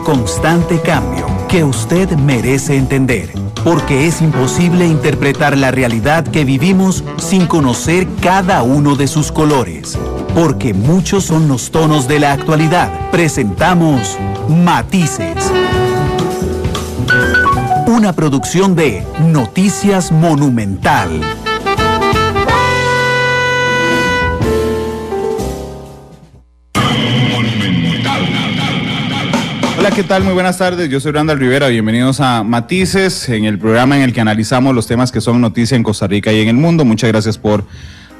constante cambio que usted merece entender, porque es imposible interpretar la realidad que vivimos sin conocer cada uno de sus colores. Porque muchos son los tonos de la actualidad. Presentamos Matices. Una producción de Noticias Monumental. Hola, ¿qué tal? Muy buenas tardes. Yo soy Randall Rivera. Bienvenidos a Matices, en el programa en el que analizamos los temas que son noticia en Costa Rica y en el mundo. Muchas gracias por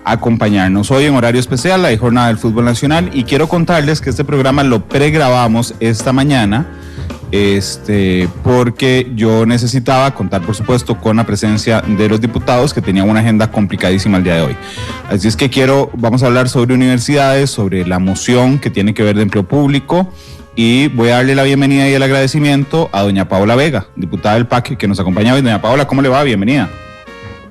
acompañarnos. Hoy en horario especial hay jornada del fútbol nacional y quiero contarles que este programa lo pregrabamos esta mañana porque yo necesitaba contar, por supuesto, con la presencia de los diputados que tenían una agenda complicadísima el día de hoy. Así es que vamos a hablar sobre universidades, sobre la moción que tiene que ver de empleo público, y voy a darle la bienvenida y el agradecimiento a doña Paola Vega, diputada del PAC, que nos acompaña hoy. Doña Paola, ¿cómo le va? Bienvenida.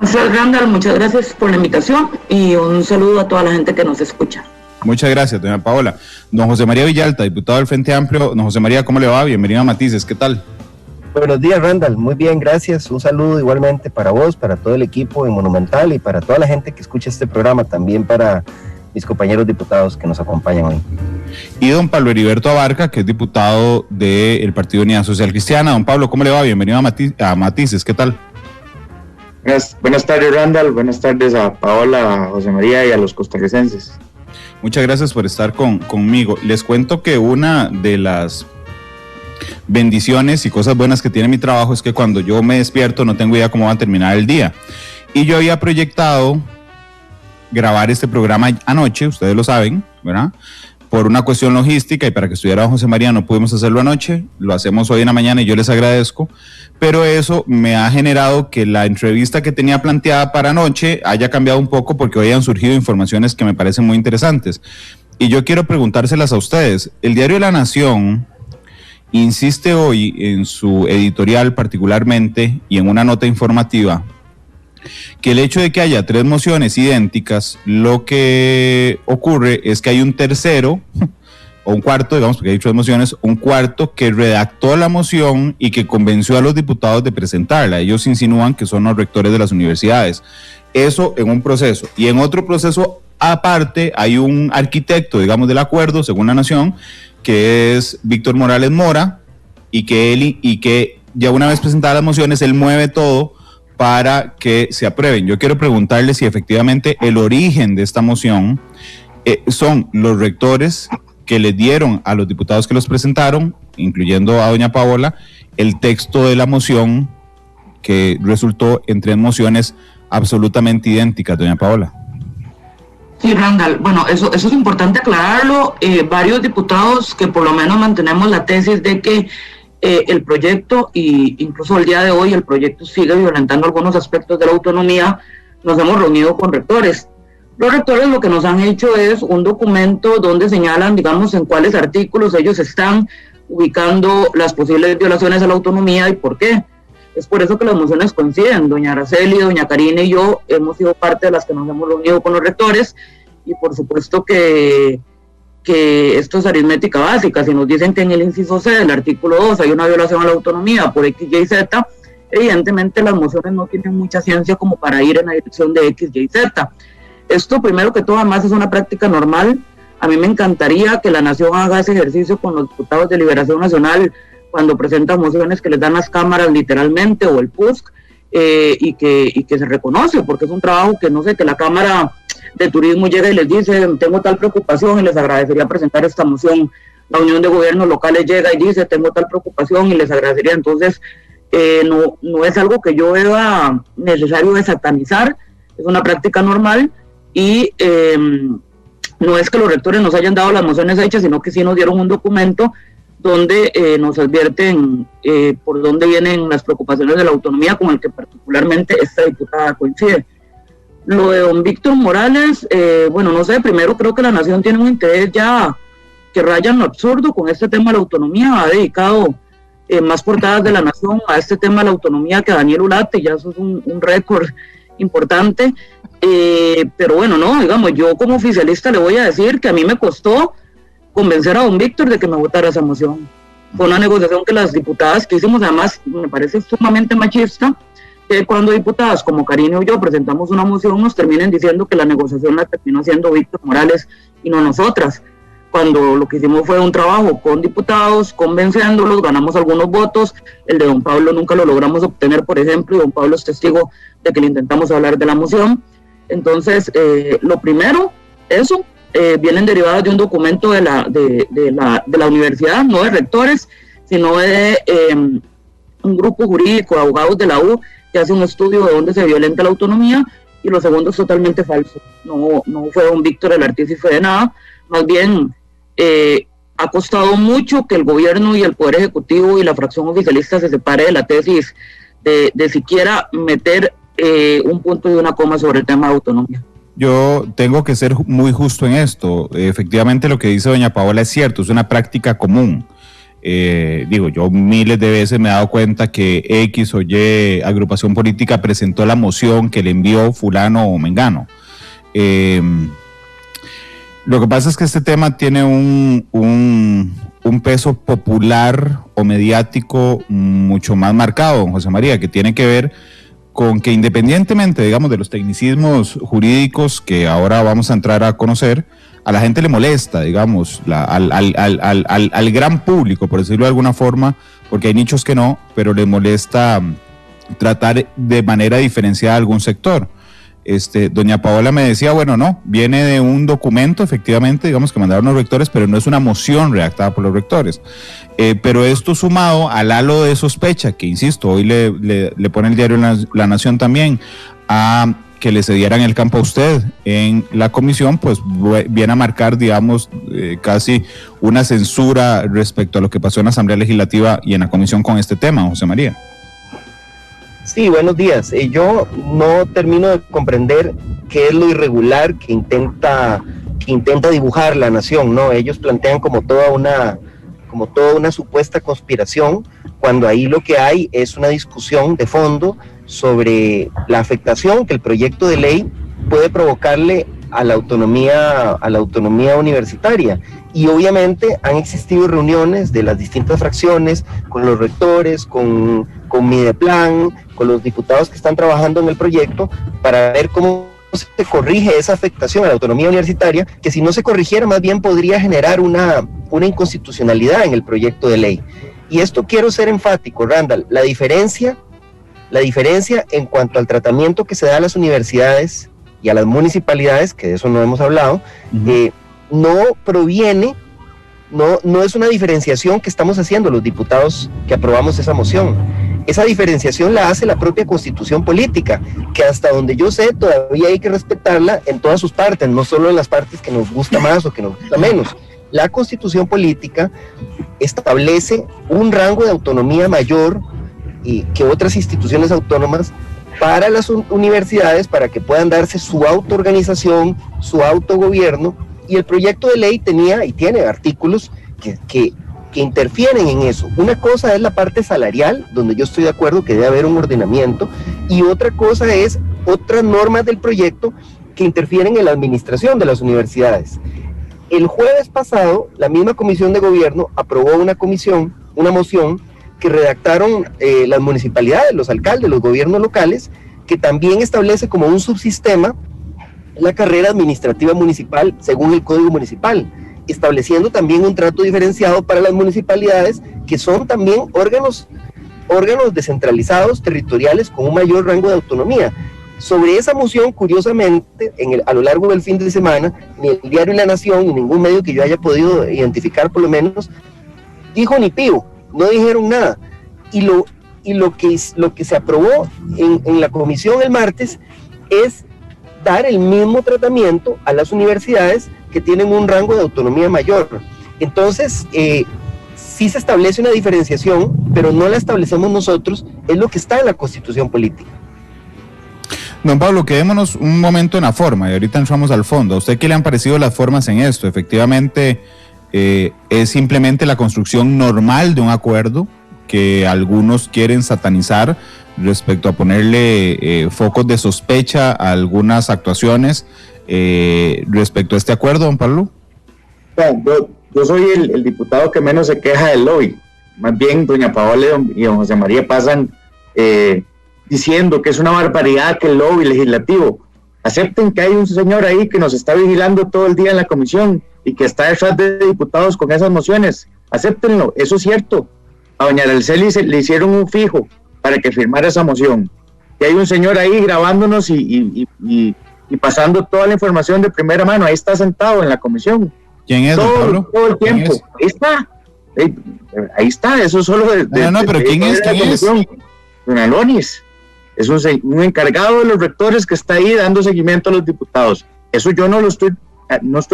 Gracias, Randall, muchas gracias por la invitación y un saludo a toda la gente que nos escucha. Muchas gracias, doña Paola. Don José María Villalta, diputado del Frente Amplio. Don José María, ¿cómo le va? Bienvenido a Matices, ¿qué tal? Buenos días, Randall, muy bien, gracias. Un saludo igualmente para vos, para todo el equipo en Monumental y para toda la gente que escucha este programa, también para mis compañeros diputados que nos acompañan hoy. Y don Pablo Heriberto Abarca, que es diputado del Partido Unidad Social Cristiana. Don Pablo, ¿cómo le va? Bienvenido a Matices, ¿qué tal? Buenas tardes, Randall, buenas tardes a Paola, a José María y a los costarricenses. Muchas gracias por estar conmigo. Les cuento que una de las bendiciones y cosas buenas que tiene mi trabajo es que cuando yo me despierto no tengo idea cómo va a terminar el día. Y yo había proyectado grabar este programa anoche, ustedes lo saben, ¿verdad? Por una cuestión logística y para que estuviera José María no pudimos hacerlo anoche, lo hacemos hoy en la mañana y yo les agradezco, pero eso me ha generado que la entrevista que tenía planteada para anoche haya cambiado un poco porque hoy han surgido informaciones que me parecen muy interesantes. Y yo quiero preguntárselas a ustedes. El diario La Nación insiste hoy en su editorial particularmente y en una nota informativa que el hecho de que haya 3 mociones idénticas, lo que ocurre es que hay un tercero, o un cuarto, digamos, porque hay 3 mociones, un cuarto que redactó la moción y que convenció a los diputados de presentarla. Ellos insinúan que son los rectores de las universidades. Eso en un proceso. Y en otro proceso aparte hay un arquitecto, digamos, del acuerdo, según La Nación, que es Víctor Morales Mora, y que ya una vez presentadas las mociones, él mueve todo para que se aprueben. Yo quiero preguntarle si efectivamente el origen de esta moción son los rectores que le dieron a los diputados que los presentaron, incluyendo a doña Paola, el texto de la moción que resultó en 3 mociones absolutamente idénticas, doña Paola. Sí, Randall, bueno, eso es importante aclararlo. Varios diputados que por lo menos mantenemos la tesis de que el proyecto, y incluso el día de hoy el proyecto sigue violentando algunos aspectos de la autonomía, nos hemos reunido con rectores. Los rectores lo que nos han hecho es un documento donde señalan, digamos, en cuáles artículos ellos están ubicando las posibles violaciones a la autonomía y por qué. Es por eso que las mociones coinciden. Doña Araceli, doña Karina y yo hemos sido parte de las que nos hemos reunido con los rectores, y por supuesto que esto es aritmética básica. Si nos dicen que en el inciso C del artículo 2 hay una violación a la autonomía por X, Y, Z, evidentemente las mociones no tienen mucha ciencia como para ir en la dirección de X, Y, Z. Esto, primero que todo, además es una práctica normal. A mí me encantaría que la Nación haga ese ejercicio con los diputados de Liberación Nacional cuando presentan mociones que les dan las cámaras literalmente, o el PUSC, y que se reconoce, porque es un trabajo que, no sé, que la Cámara de Turismo llega y les dice, tengo tal preocupación y les agradecería presentar esta moción. La Unión de Gobiernos Locales llega y dice, tengo tal preocupación y les agradecería. Entonces, no es algo que yo vea necesario de satanizar, es una práctica normal, y no es que los rectores nos hayan dado las mociones hechas, sino que sí nos dieron un documento donde nos advierten por dónde vienen las preocupaciones de la autonomía, con el que particularmente esta diputada coincide. Lo de don Víctor Morales, bueno, no sé, primero creo que la Nación tiene un interés ya que raya en lo absurdo con este tema de la autonomía. Ha dedicado más portadas de la Nación a este tema de la autonomía que Daniel Ulate, ya eso es un récord importante. Pero bueno, no, digamos, yo como oficialista le voy a decir que a mí me costó convencer a don Víctor de que me votara esa moción. Fue una negociación que las diputadas que hicimos, además me parece sumamente machista, que cuando diputadas como Karina y yo presentamos una moción nos terminen diciendo que la negociación la terminó haciendo Víctor Morales y no nosotras, cuando lo que hicimos fue un trabajo con diputados, convenciéndolos, ganamos algunos votos, el de don Pablo nunca lo logramos obtener, por ejemplo, y don Pablo es testigo de que le intentamos hablar de la moción. Entonces, lo primero, eso, vienen derivadas de un documento de la universidad, no de rectores, sino de un grupo jurídico de abogados de la U que hace un estudio de dónde se violenta la autonomía, y lo segundo es totalmente falso. No fue don Víctor el artífice de nada, más bien ha costado mucho que el gobierno y el Poder Ejecutivo y la fracción oficialista se separe de la tesis de siquiera meter un punto y una coma sobre el tema de autonomía. Yo tengo que ser muy justo en esto. Efectivamente, lo que dice doña Paola es cierto, es una práctica común. Yo miles de veces me he dado cuenta que X o Y agrupación política presentó la moción que le envió fulano o mengano. Lo que pasa es que este tema tiene un peso popular o mediático mucho más marcado, don José María, que tiene que ver con que independientemente, digamos, de los tecnicismos jurídicos que ahora vamos a entrar a conocer, a la gente le molesta, digamos, al gran público, por decirlo de alguna forma, porque hay nichos que no, pero le molesta tratar de manera diferenciada a algún sector. Doña Paola me decía, bueno, no, viene de un documento, efectivamente, digamos, que mandaron los rectores, pero no es una moción redactada por los rectores. Pero esto sumado al halo de sospecha, que insisto, hoy le pone el diario La Nación también, a que le cedieran el campo a usted en la comisión, pues viene a marcar, digamos, casi una censura respecto a lo que pasó en la Asamblea Legislativa y en la comisión con este tema, José María. Sí, buenos días. Yo no termino de comprender qué es lo irregular que intenta dibujar La Nación, ¿no? Ellos plantean como toda una supuesta conspiración, cuando ahí lo que hay es una discusión de fondo sobre la afectación que el proyecto de ley puede provocarle a la autonomía universitaria. Y obviamente han existido reuniones de las distintas fracciones con los rectores, con Mideplan, con los diputados que están trabajando en el proyecto, para ver cómo se corrige esa afectación a la autonomía universitaria, que si no se corrigiera más bien podría generar una inconstitucionalidad en el proyecto de ley. Y esto quiero ser enfático, Randall, la diferencia en cuanto al tratamiento que se da a las universidades y a las municipalidades, que de eso no hemos hablado, no proviene, no es una diferenciación que estamos haciendo los diputados que aprobamos esa moción. Esa diferenciación la hace la propia Constitución política, que hasta donde yo sé todavía hay que respetarla en todas sus partes, no solo en las partes que nos gusta más o que nos gusta menos. La Constitución política establece un rango de autonomía mayor que otras instituciones autónomas para las universidades, para que puedan darse su autoorganización, su autogobierno, y el proyecto de ley tenía y tiene artículos que interfieren en eso. Una cosa es la parte salarial, donde yo estoy de acuerdo que debe haber un ordenamiento, y otra cosa es otras normas del proyecto que interfieren en la administración de las universidades. El jueves pasado, la misma Comisión de Gobierno aprobó una moción que redactaron las municipalidades, los alcaldes, los gobiernos locales, que también establece como un subsistema la carrera administrativa municipal según el Código Municipal, estableciendo también un trato diferenciado para las municipalidades, que son también órganos descentralizados, territoriales, con un mayor rango de autonomía. Sobre esa moción, curiosamente, a lo largo del fin de semana, ni el diario La Nación, ni ningún medio que yo haya podido identificar por lo menos, dijo ni pío, no dijeron nada. Y lo que se aprobó en la comisión el martes es dar el mismo tratamiento a las universidades que tienen un rango de autonomía mayor. Entonces, sí se establece una diferenciación, pero no la establecemos nosotros, es lo que está en la Constitución política. Don Pablo, quedémonos un momento en la forma y ahorita entramos al fondo. ¿A usted qué le han parecido las formas en esto? Efectivamente, es simplemente la construcción normal de un acuerdo que algunos quieren satanizar respecto a ponerle focos de sospecha a algunas actuaciones respecto a este acuerdo, don Pablo. Yo soy el diputado que menos se queja del lobby. más bien doña Paola y don José María pasan diciendo que es una barbaridad que el lobby legislativo. Acepten que hay un señor ahí que nos está vigilando todo el día en la comisión y que está detrás de diputados con esas mociones. Acéptenlo, eso es cierto. A doña Araceli le hicieron un fijo para que firmara esa moción. Que hay un señor ahí grabándonos y pasando toda la información de primera mano. Ahí está sentado en la comisión. ¿Quién es, don Pablo? Todo el tiempo. Ahí está, eso solo pero ¿quién es? Don Alonis. Es un encargado de los rectores que está ahí dando seguimiento a los diputados. Eso yo no estoy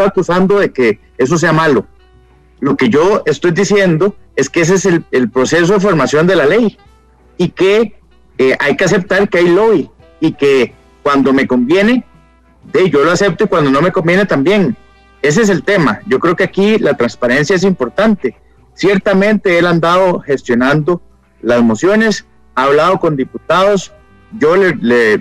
acusando de que eso sea malo. Lo que yo estoy diciendo es que ese es el proceso de formación de la ley y que hay que aceptar que hay lobby y que cuando me conviene, yo lo acepto y cuando no me conviene también. Ese es el tema. Yo creo que aquí la transparencia es importante. Ciertamente él ha andado gestionando las mociones, ha hablado con diputados. Yo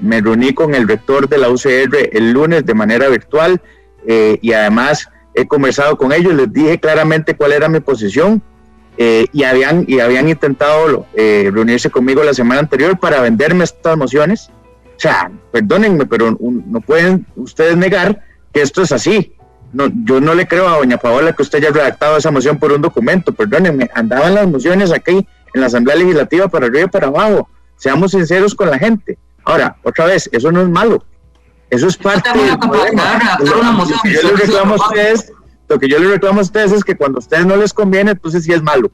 me reuní con el rector de la UCR el lunes de manera virtual y además he conversado con ellos, les dije claramente cuál era mi posición y habían intentado reunirse conmigo la semana anterior para venderme estas mociones. O sea, perdónenme, pero no pueden ustedes negar que esto es así. No, yo no le creo a doña Paola que usted haya redactado esa moción por un documento, perdónenme, andaban las mociones aquí en la Asamblea Legislativa para arriba y para abajo. Seamos sinceros con la gente. Ahora, otra vez, eso no es malo. Eso es parte del problema. Lo que yo les reclamo a ustedes es que cuando a ustedes no les conviene, entonces sí es malo.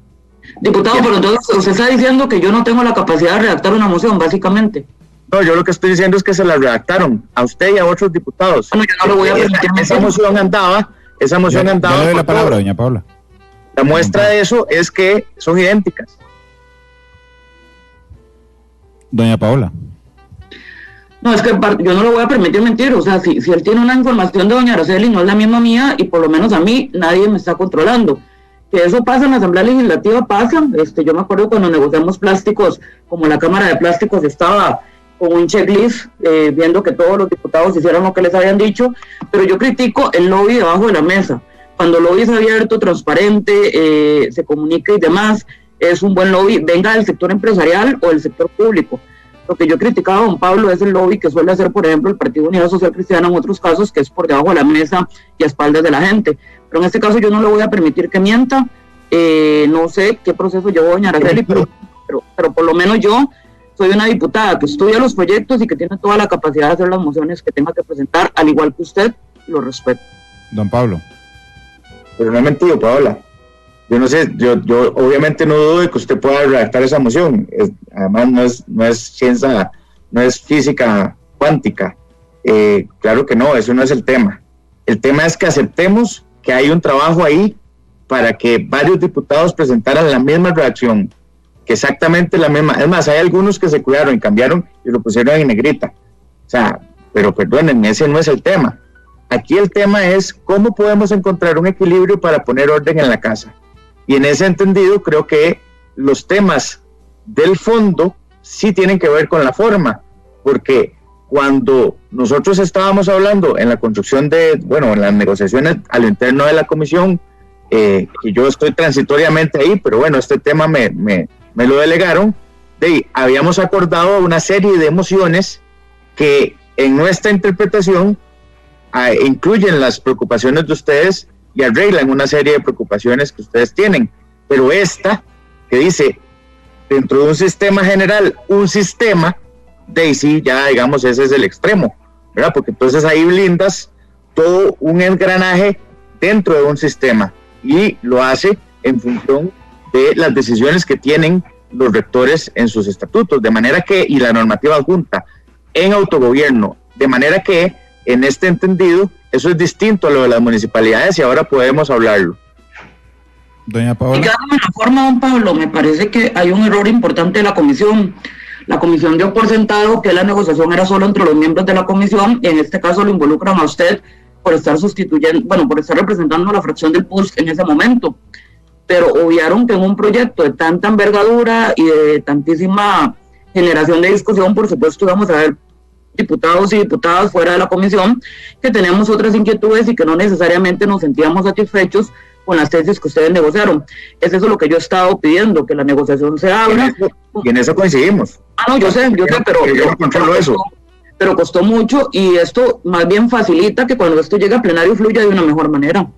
Diputado, pero entonces usted está diciendo que yo no tengo la capacidad de redactar una moción, básicamente. No, yo lo que estoy diciendo es que se la redactaron a usted y a otros diputados. Bueno, yo no lo voy a permitir. Esa moción andaba. Ya le doy la palabra, doña Paola. La muestra de eso es que son idénticas. Doña Paola. No, es que yo no lo voy a permitir mentir. O sea, si él tiene una información de doña Araceli, no es la misma mía y por lo menos a mí nadie me está controlando. Que eso pasa en la Asamblea Legislativa, pasa. Yo me acuerdo cuando negociamos plásticos, como la Cámara de Plásticos estaba con un checklist, viendo que todos los diputados hicieran lo que les habían dicho, pero yo critico el lobby debajo de la mesa. Cuando el lobby es abierto, transparente, se comunica y demás, es un buen lobby, venga del sector empresarial o del sector público. Lo que yo criticaba a don Pablo es el lobby que suele hacer, por ejemplo, el Partido Unidad Social Cristiana en otros casos, que es por debajo de la mesa y a espaldas de la gente. Pero en este caso yo no le voy a permitir que mienta. No sé qué proceso llevó doña Araceli, pero por lo menos yo soy una diputada que estudia los proyectos y que tiene toda la capacidad de hacer las mociones que tenga que presentar, al igual que usted, lo respeto. Don Pablo. Pero no he mentido, Paola. Yo no sé, yo obviamente no dudo de que usted pueda redactar esa moción. Además no es ciencia, no es física cuántica. Claro que no, eso no es el tema. El tema es que aceptemos que hay un trabajo ahí para que varios diputados presentaran la misma redacción, que exactamente la misma. Es más, hay algunos que se cuidaron y cambiaron y lo pusieron en negrita. O sea, pero perdónenme, ese no es el tema. Aquí el tema es cómo podemos encontrar un equilibrio para poner orden en la casa. Y en ese entendido creo que los temas del fondo sí tienen que ver con la forma, porque cuando nosotros estábamos hablando en la construcción en las negociaciones a lo interno de la comisión, que yo estoy transitoriamente ahí, pero bueno, este tema me lo delegaron, habíamos acordado una serie de mociones que en nuestra interpretación incluyen las preocupaciones de ustedes y arreglan una serie de preocupaciones que ustedes tienen, pero esta que dice dentro de un sistema general, un sistema, sí, ya digamos ese es el extremo, ¿verdad? Porque entonces ahí blindas todo un engranaje dentro de un sistema y lo hace en función de las decisiones que tienen los rectores en sus estatutos, de manera que, y la normativa adjunta en autogobierno, de manera que en este entendido eso es distinto a lo de las municipalidades y ahora podemos hablarlo. Doña Paola. Y en la forma, don Pablo, me parece que hay un error importante de la comisión. La comisión dio por sentado que la negociación era solo entre los miembros de la comisión y en este caso lo involucran a usted por estar por estar representando a la fracción del PUSC en ese momento. Pero obviaron que en un proyecto de tanta envergadura y de tantísima generación de discusión, por supuesto íbamos a ver diputados y diputadas fuera de la comisión que teníamos otras inquietudes y que no necesariamente nos sentíamos satisfechos con las tesis que ustedes negociaron. Es eso lo que yo he estado pidiendo, que la negociación se abra. Y en eso coincidimos. No, yo sé, pero yo no controlo eso. Pero costó mucho y esto más bien facilita que cuando esto llegue a plenario fluya de una mejor manera.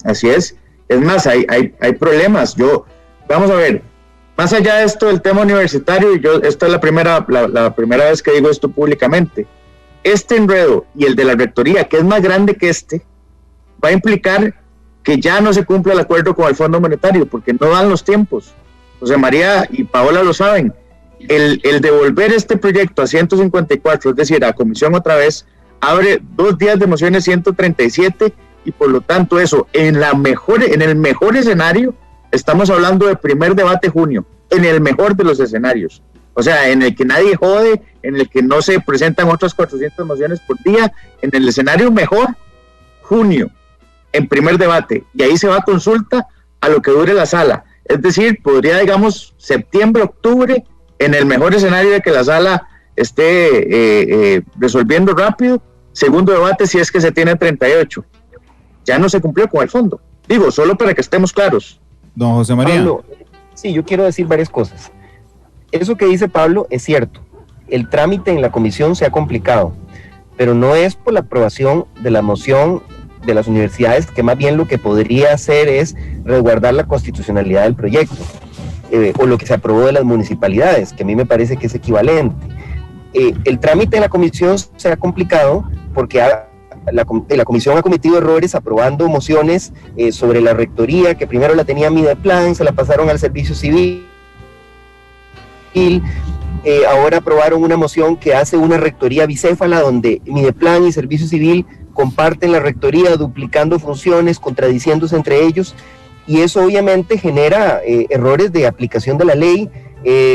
Así es. Es más, hay problemas. Vamos a ver, más allá de esto del tema universitario, y esta es la primera vez que digo esto públicamente, este enredo y el de la rectoría, que es más grande que va a implicar que ya no se cumpla el acuerdo con el Fondo Monetario, porque no dan los tiempos. José María y Paola lo saben. El devolver este proyecto a 154, es decir, a comisión otra vez, abre 2 días de mociones 137, y por lo tanto eso, en el mejor escenario, estamos hablando de primer debate junio, en el mejor de los escenarios. O sea, en el que nadie jode, en el que no se presentan otras 400 mociones por día, en el escenario mejor, junio, en primer debate, y ahí se va a consulta a lo que dure la sala. Es decir, podría, digamos, septiembre, octubre, en el mejor escenario de que la sala esté resolviendo rápido, segundo debate si es que se tiene 38. Ya no se cumplió con el fondo. Digo, solo para que estemos claros. Don José María. Pablo, sí, yo quiero decir varias cosas. Eso que dice Pablo es cierto. El trámite en la comisión se ha complicado, pero no es por la aprobación de la moción de las universidades, que más bien lo que podría hacer es resguardar la constitucionalidad del proyecto, o lo que se aprobó de las municipalidades, que a mí me parece que es equivalente. El trámite en la comisión se ha complicado porque la comisión ha cometido errores aprobando mociones sobre la rectoría, que primero la tenía Mideplan, se la pasaron al servicio civil, ahora aprobaron una moción que hace una rectoría bicéfala, donde Mideplan y servicio civil comparten la rectoría, duplicando funciones, contradiciéndose entre ellos, y eso obviamente genera errores de aplicación de la ley.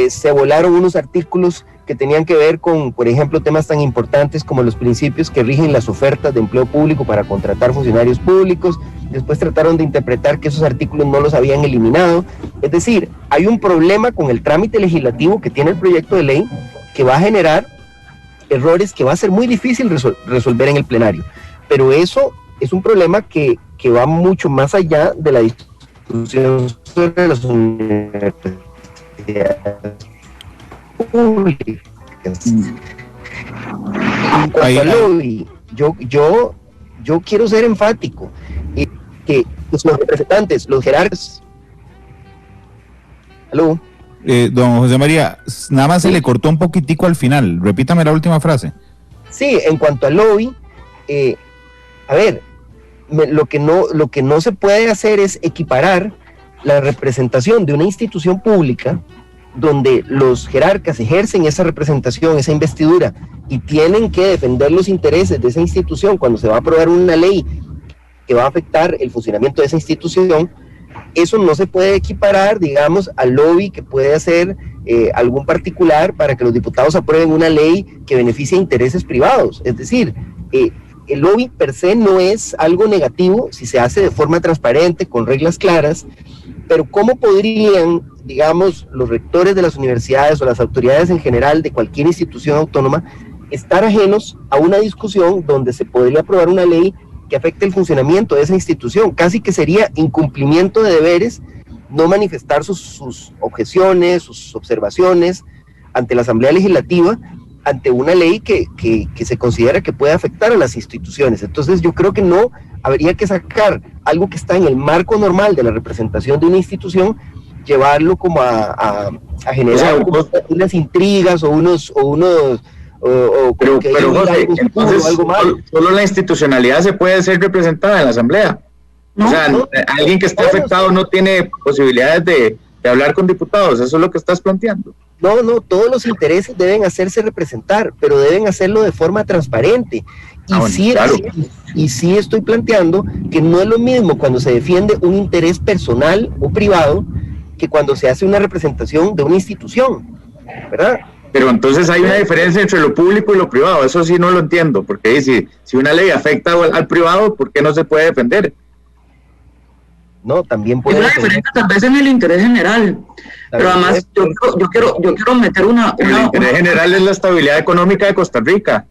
Se volaron unos artículos que tenían que ver con, por ejemplo, temas tan importantes como los principios que rigen las ofertas de empleo público para contratar funcionarios públicos. Después trataron de interpretar que esos artículos no los habían eliminado. Es decir, hay un problema con el trámite legislativo que tiene el proyecto de ley, que va a generar errores que va a ser muy difícil resolver en el plenario. Pero eso es un problema que va mucho más allá de la discusión sobre las universidades públicas. En cuanto al lobby, yo quiero ser enfático, que los representantes, los jerarcas. ¿Aló? Don José María, nada más se le cortó un poquitico al final. Repítame la última frase. Sí, en cuanto al lobby, a ver, lo que no se puede hacer es equiparar la representación de una institución pública donde los jerarcas ejercen esa representación, esa investidura, y tienen que defender los intereses de esa institución cuando se va a aprobar una ley que va a afectar el funcionamiento de esa institución. Eso no se puede equiparar, digamos, al lobby que puede hacer algún particular para que los diputados aprueben una ley que beneficie a intereses privados. Es decir, el lobby per se no es algo negativo si se hace de forma transparente, con reglas claras, pero ¿cómo podrían, digamos, los rectores de las universidades o las autoridades en general de cualquier institución autónoma estar ajenos a una discusión donde se podría aprobar una ley que afecte el funcionamiento de esa institución? Casi que sería incumplimiento de deberes no manifestar sus objeciones, sus observaciones ante la Asamblea Legislativa, ante una ley que se considera que puede afectar a las instituciones. Entonces yo creo que no habría que sacar algo que está en el marco normal de la representación de una institución, llevarlo como a generar unas intrigas pero José, entonces solo la institucionalidad se puede ser representada en la Asamblea. No, alguien que esté afectado no tiene posibilidades de hablar con diputados. ¿Eso es lo que estás planteando? No, todos los intereses deben hacerse representar, pero deben hacerlo de forma transparente. Y sí estoy planteando que no es lo mismo cuando se defiende un interés personal o privado que cuando se hace una representación de una institución, ¿verdad? Pero entonces hay una diferencia entre lo público y lo privado. Eso sí no lo entiendo, porque si una ley afecta al privado, ¿por qué no se puede defender? No, también puede. Es una diferencia tal vez en el interés general, pero además yo quiero meter una... El interés general es la estabilidad económica de Costa Rica,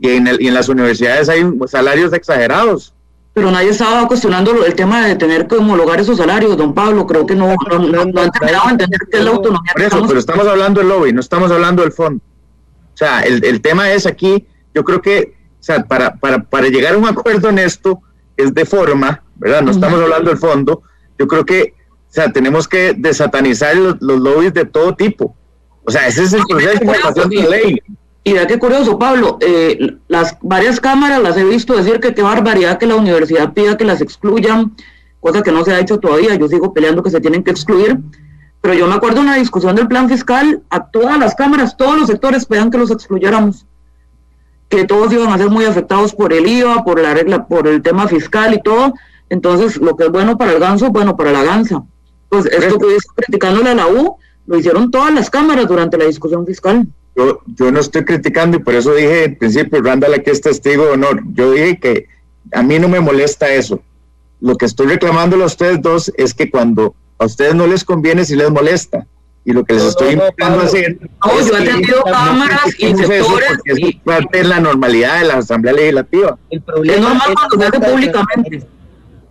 y en las universidades hay salarios exagerados. Pero nadie estaba cuestionando el tema de tener que homologar esos salarios, don Pablo. Creo que no han terminado de entender qué es la autonomía. Por eso, pero estamos hablando del lobby, no estamos hablando del fondo. O sea, el tema es aquí, yo creo que, o sea, para llegar a un acuerdo en esto, es de forma, ¿verdad? No estamos hablando del fondo. Yo creo que, o sea, tenemos que desatanizar los lobbies de todo tipo. O sea, ese es el proceso de formación de la ley. Y vea qué curioso, Pablo, las varias cámaras las he visto decir que qué barbaridad que la universidad pida que las excluyan, cosa que no se ha hecho todavía. Yo sigo peleando que se tienen que excluir, pero yo me acuerdo de una discusión del plan fiscal, a todas las cámaras, todos los sectores pedían que los excluyéramos, que todos iban a ser muy afectados por el IVA, por la regla, por el tema fiscal y todo. Entonces, lo que es bueno para el ganso, bueno para la gansa. Pues esto que dice criticándole a la U, lo hicieron todas las cámaras durante la discusión fiscal. Yo no estoy criticando y por eso dije en principio, Randall aquí es testigo de honor, yo dije que a mí no me molesta eso. Lo que estoy reclamándole a ustedes dos es que cuando a ustedes no les conviene, sí les molesta. Y lo que les estoy intentando hacer... No, yo he tenido cámaras y sectores... Porque es parte de la normalidad de la Asamblea Legislativa. El problema es normal cuando se hace públicamente.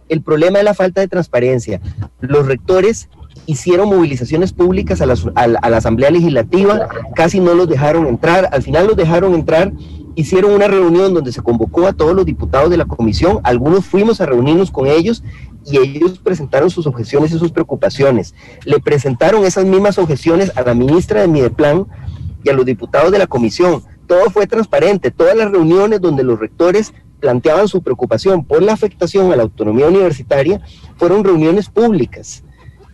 El problema es la falta de transparencia. Los rectores hicieron movilizaciones públicas a la Asamblea Legislativa, casi no los dejaron entrar, al final los dejaron entrar, hicieron una reunión donde se convocó a todos los diputados de la comisión, algunos fuimos a reunirnos con ellos y ellos presentaron sus objeciones y sus preocupaciones. Le presentaron esas mismas objeciones a la ministra de Mideplan y a los diputados de la comisión. Todo fue transparente, todas las reuniones donde los rectores planteaban su preocupación por la afectación a la autonomía universitaria fueron reuniones públicas.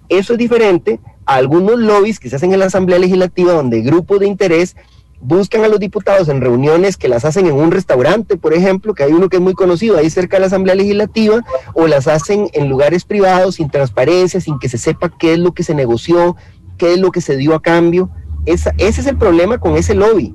Eso es diferente a algunos lobbies que se hacen en la Asamblea Legislativa donde grupos de interés buscan a los diputados en reuniones que las hacen en un restaurante, por ejemplo, que hay uno que es muy conocido ahí cerca de la Asamblea Legislativa, o las hacen en lugares privados, sin transparencia, sin que se sepa qué es lo que se negoció, qué es lo que se dio a cambio. Ese es el problema con ese lobby,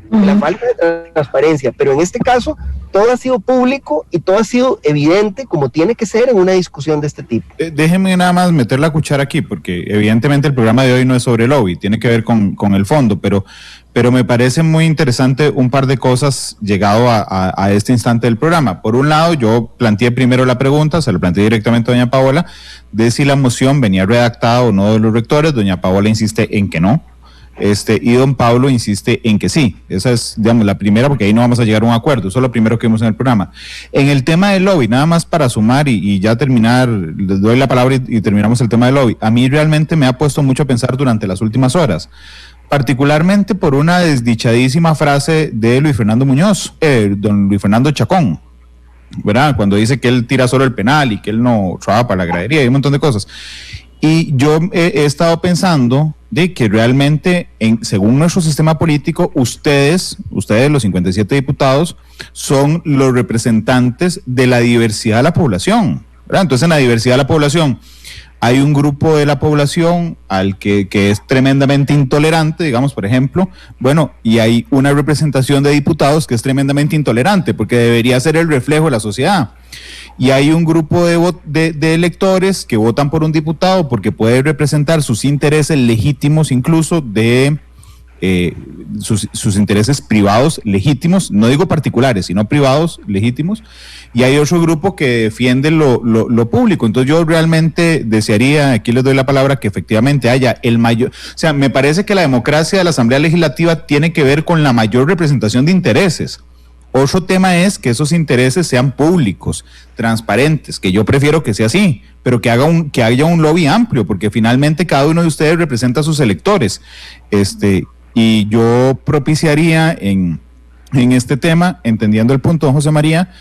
la falta de transparencia, pero en este caso todo ha sido público y todo ha sido evidente como tiene que ser en una discusión de este tipo. Déjenme nada más meter la cuchara aquí, porque evidentemente el programa de hoy no es sobre lobby, tiene que ver con el fondo, pero me parece muy interesante un par de cosas llegado a este instante del programa. Por un lado, yo planteé primero la pregunta, se la planteé directamente a doña Paola, de si la moción venía redactada o no de los rectores. Doña Paola insiste en que no. Y don Pablo insiste en que sí. Esa es, digamos, la primera, porque ahí no vamos a llegar a un acuerdo. Eso es lo primero que vimos en el programa. En el tema del lobby, nada más para sumar y ya terminar, les doy la palabra y terminamos el tema del lobby. A mí realmente me ha puesto mucho a pensar durante las últimas horas, particularmente por una desdichadísima frase de Luis Fernando Muñoz, don Luis Fernando Chacón, ¿verdad? Cuando dice que él tira solo el penal y que él no trabaja para la gradería y un montón de cosas. Y yo he estado pensando de que realmente, según nuestro sistema político, ustedes los 57 diputados, son los representantes de la diversidad de la población, ¿verdad? Entonces, en la diversidad de la población hay un grupo de la población al que es tremendamente intolerante, digamos, por ejemplo, bueno, y hay una representación de diputados que es tremendamente intolerante, porque debería ser el reflejo de la sociedad. Y hay un grupo de electores que votan por un diputado porque puede representar sus intereses legítimos, incluso de sus intereses privados legítimos, no digo particulares, sino privados legítimos, y hay otro grupo que defiende lo público. Entonces yo realmente desearía, aquí les doy la palabra, que efectivamente haya el mayor, o sea, me parece que la democracia de la Asamblea Legislativa tiene que ver con la mayor representación de intereses. Otro tema es que esos intereses sean públicos, transparentes, que yo prefiero que sea así, pero que haya un lobby amplio, porque finalmente cada uno de ustedes representa a sus electores. Y yo propiciaría en este tema, entendiendo el punto de José María,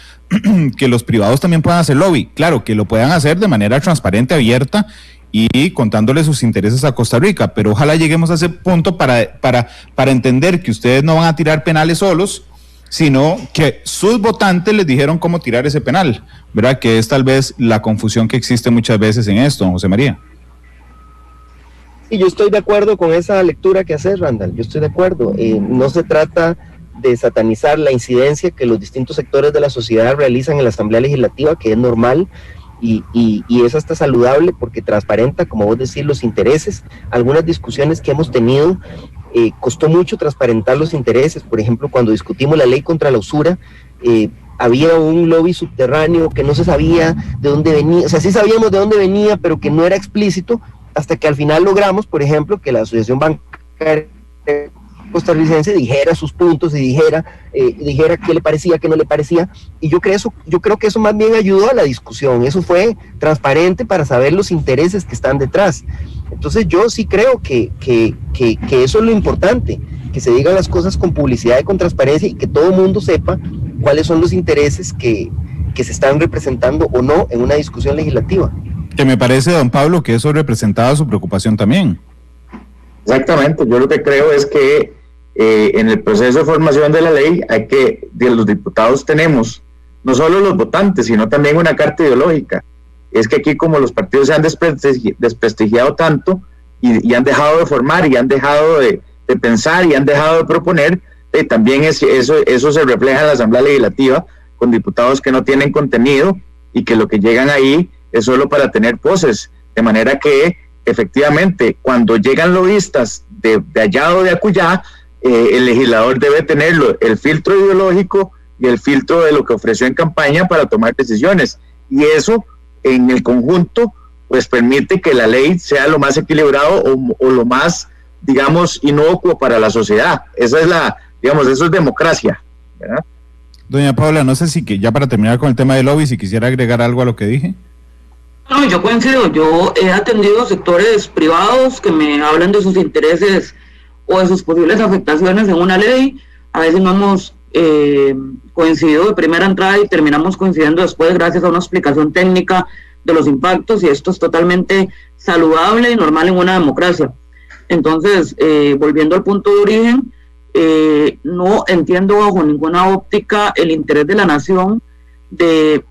que los privados también puedan hacer lobby. Claro, que lo puedan hacer de manera transparente, abierta y contándole sus intereses a Costa Rica, pero ojalá lleguemos a ese punto para entender que ustedes no van a tirar penales solos, sino que sus votantes les dijeron cómo tirar ese penal, ¿verdad? Que es tal vez la confusión que existe muchas veces en esto, don José María. Y yo estoy de acuerdo con esa lectura que haces, Randall, yo estoy de acuerdo. No se trata de satanizar la incidencia que los distintos sectores de la sociedad realizan en la Asamblea Legislativa, que es normal, y eso está saludable porque transparenta, como vos decís, los intereses. Algunas discusiones que hemos tenido, costó mucho transparentar los intereses. Por ejemplo, cuando discutimos la ley contra la usura, había un lobby subterráneo que no se sabía de dónde venía, o sea, sí sabíamos de dónde venía, pero que no era explícito, hasta que al final logramos, por ejemplo, que la Asociación Bancaria Costarricense dijera sus puntos y dijera qué le parecía, qué no le parecía, y yo creo que eso más bien ayudó a la discusión, eso fue transparente para saber los intereses que están detrás. Entonces yo sí creo que eso es lo importante, que se digan las cosas con publicidad y con transparencia y que todo el mundo sepa cuáles son los intereses que se están representando o no en una discusión legislativa. Que me parece, don Pablo, que eso representaba su preocupación también. Exactamente, yo lo que creo es que en el proceso de formación de la ley de los diputados tenemos no solo los votantes, sino también una carta ideológica. Es que aquí, como los partidos se han desprestigiado tanto y han dejado de formar y han dejado de pensar y han dejado de proponer, también eso se refleja en la Asamblea Legislativa con diputados que no tienen contenido y que lo que llegan ahí es solo para tener poses, de manera que efectivamente cuando llegan lobistas de allá o de acullá, el legislador debe tener el filtro ideológico y el filtro de lo que ofreció en campaña para tomar decisiones, y eso en el conjunto pues permite que la ley sea lo más equilibrado o lo más, digamos, inocuo para la sociedad. Eso es democracia, ¿verdad? Doña Paula, no sé si que ya para terminar con el tema de lobby, si quisiera agregar algo a lo que dije. No, yo coincido, yo he atendido sectores privados que me hablan de sus intereses o de sus posibles afectaciones en una ley. A veces no hemos coincidido de primera entrada y terminamos coincidiendo después gracias a una explicación técnica de los impactos, y esto es totalmente saludable y normal en una democracia. Entonces, volviendo al punto de origen, no entiendo bajo ninguna óptica el interés de la nación de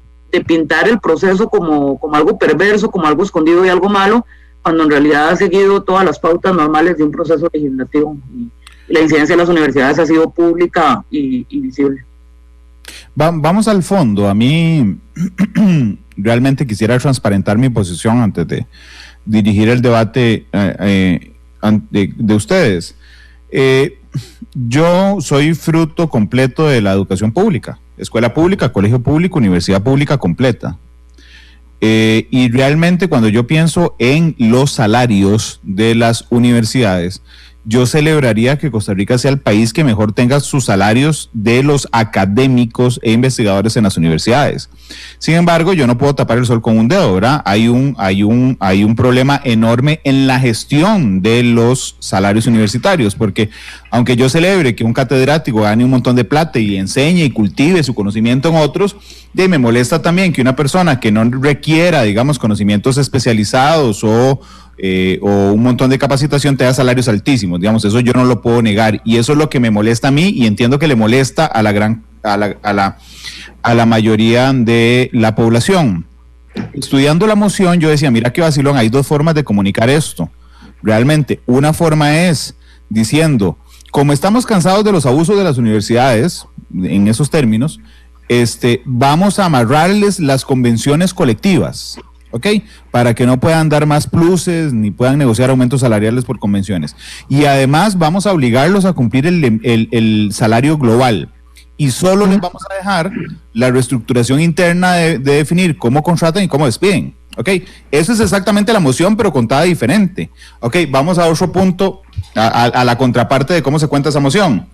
pintar el proceso como algo perverso, como algo escondido y algo malo, cuando en realidad ha seguido todas las pautas normales de un proceso legislativo, y la incidencia de las universidades ha sido pública y visible. Vamos al fondo. A mí realmente quisiera transparentar mi posición antes de dirigir el debate de ustedes. Yo soy fruto completo de la educación pública, escuela pública, colegio público, universidad pública completa. Y realmente cuando yo pienso en los salarios de las universidades, yo celebraría que Costa Rica sea el país que mejor tenga sus salarios de los académicos e investigadores en las universidades. Sin embargo, yo no puedo tapar el sol con un dedo, ¿verdad? Hay un problema enorme en la gestión de los salarios universitarios, porque aunque yo celebre que un catedrático gane un montón de plata y enseñe y cultive su conocimiento en otros, me molesta también que una persona que no requiera, digamos, conocimientos especializados o un montón de capacitación te da salarios altísimos, digamos, eso yo no lo puedo negar, y eso es lo que me molesta a mí, y entiendo que le molesta a la mayoría de la población. Estudiando la moción, yo decía, mira qué vacilón, hay dos formas de comunicar esto. Realmente, una forma es diciendo, como estamos cansados de los abusos de las universidades, en esos términos, vamos a amarrarles las convenciones colectivas, ¿ok? Para que no puedan dar más pluses ni puedan negociar aumentos salariales por convenciones. Y además vamos a obligarlos a cumplir el salario global. Y solo les vamos a dejar la reestructuración interna de definir cómo contratan y cómo despiden. ¿Ok? Eso es exactamente la moción, pero contada diferente. ¿Ok? Vamos a otro punto, a la contraparte de cómo se cuenta esa moción.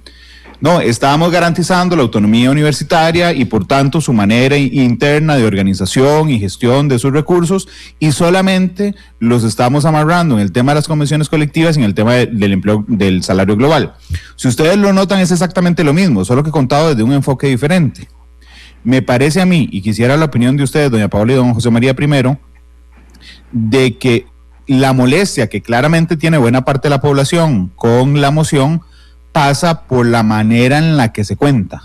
No, estábamos garantizando la autonomía universitaria y por tanto su manera interna de organización y gestión de sus recursos, y solamente los estamos amarrando en el tema de las convenciones colectivas y en el tema del empleo, del salario global. Si ustedes lo notan, es exactamente lo mismo, solo que contado desde un enfoque diferente. Me parece a mí, y quisiera la opinión de ustedes, doña Paola y don José María primero, de que la molestia que claramente tiene buena parte de la población con la moción pasa por la manera en la que se cuenta,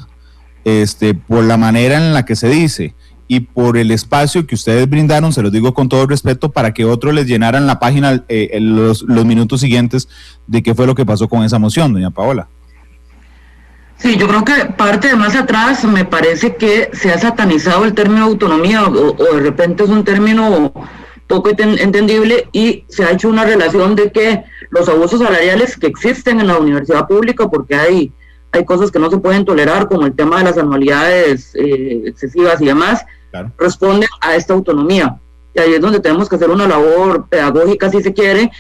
por la manera en la que se dice y por el espacio que ustedes brindaron, se los digo con todo respeto, para que otros les llenaran la página los minutos siguientes de qué fue lo que pasó con esa moción, doña Paola. Sí, yo creo que parte de más atrás me parece que se ha satanizado el término autonomía o de repente es un término poco entendible y se ha hecho una relación de que los abusos salariales que existen en la universidad pública, porque hay hay cosas que no se pueden tolerar, como el tema de las anualidades excesivas y demás, claro, responden a esta autonomía. Y ahí es donde tenemos que hacer una labor pedagógica, si se quiere,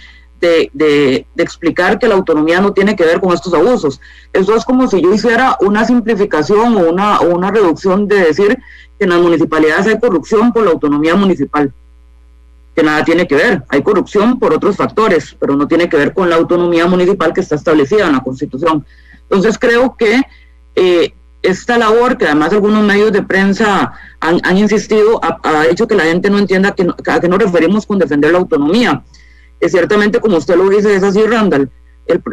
de explicar que la autonomía no tiene que ver con estos abusos. Eso es como si yo hiciera una simplificación o una reducción de decir que en las municipalidades hay corrupción por la autonomía municipal, que nada tiene que ver. Hay corrupción por otros factores, pero no tiene que ver con la autonomía municipal que está establecida en la Constitución. Entonces creo que esta labor, que además algunos medios de prensa han insistido, ha hecho que la gente no entienda a qué nos referimos con defender la autonomía. Ciertamente, como usted lo dice, es así, Randall.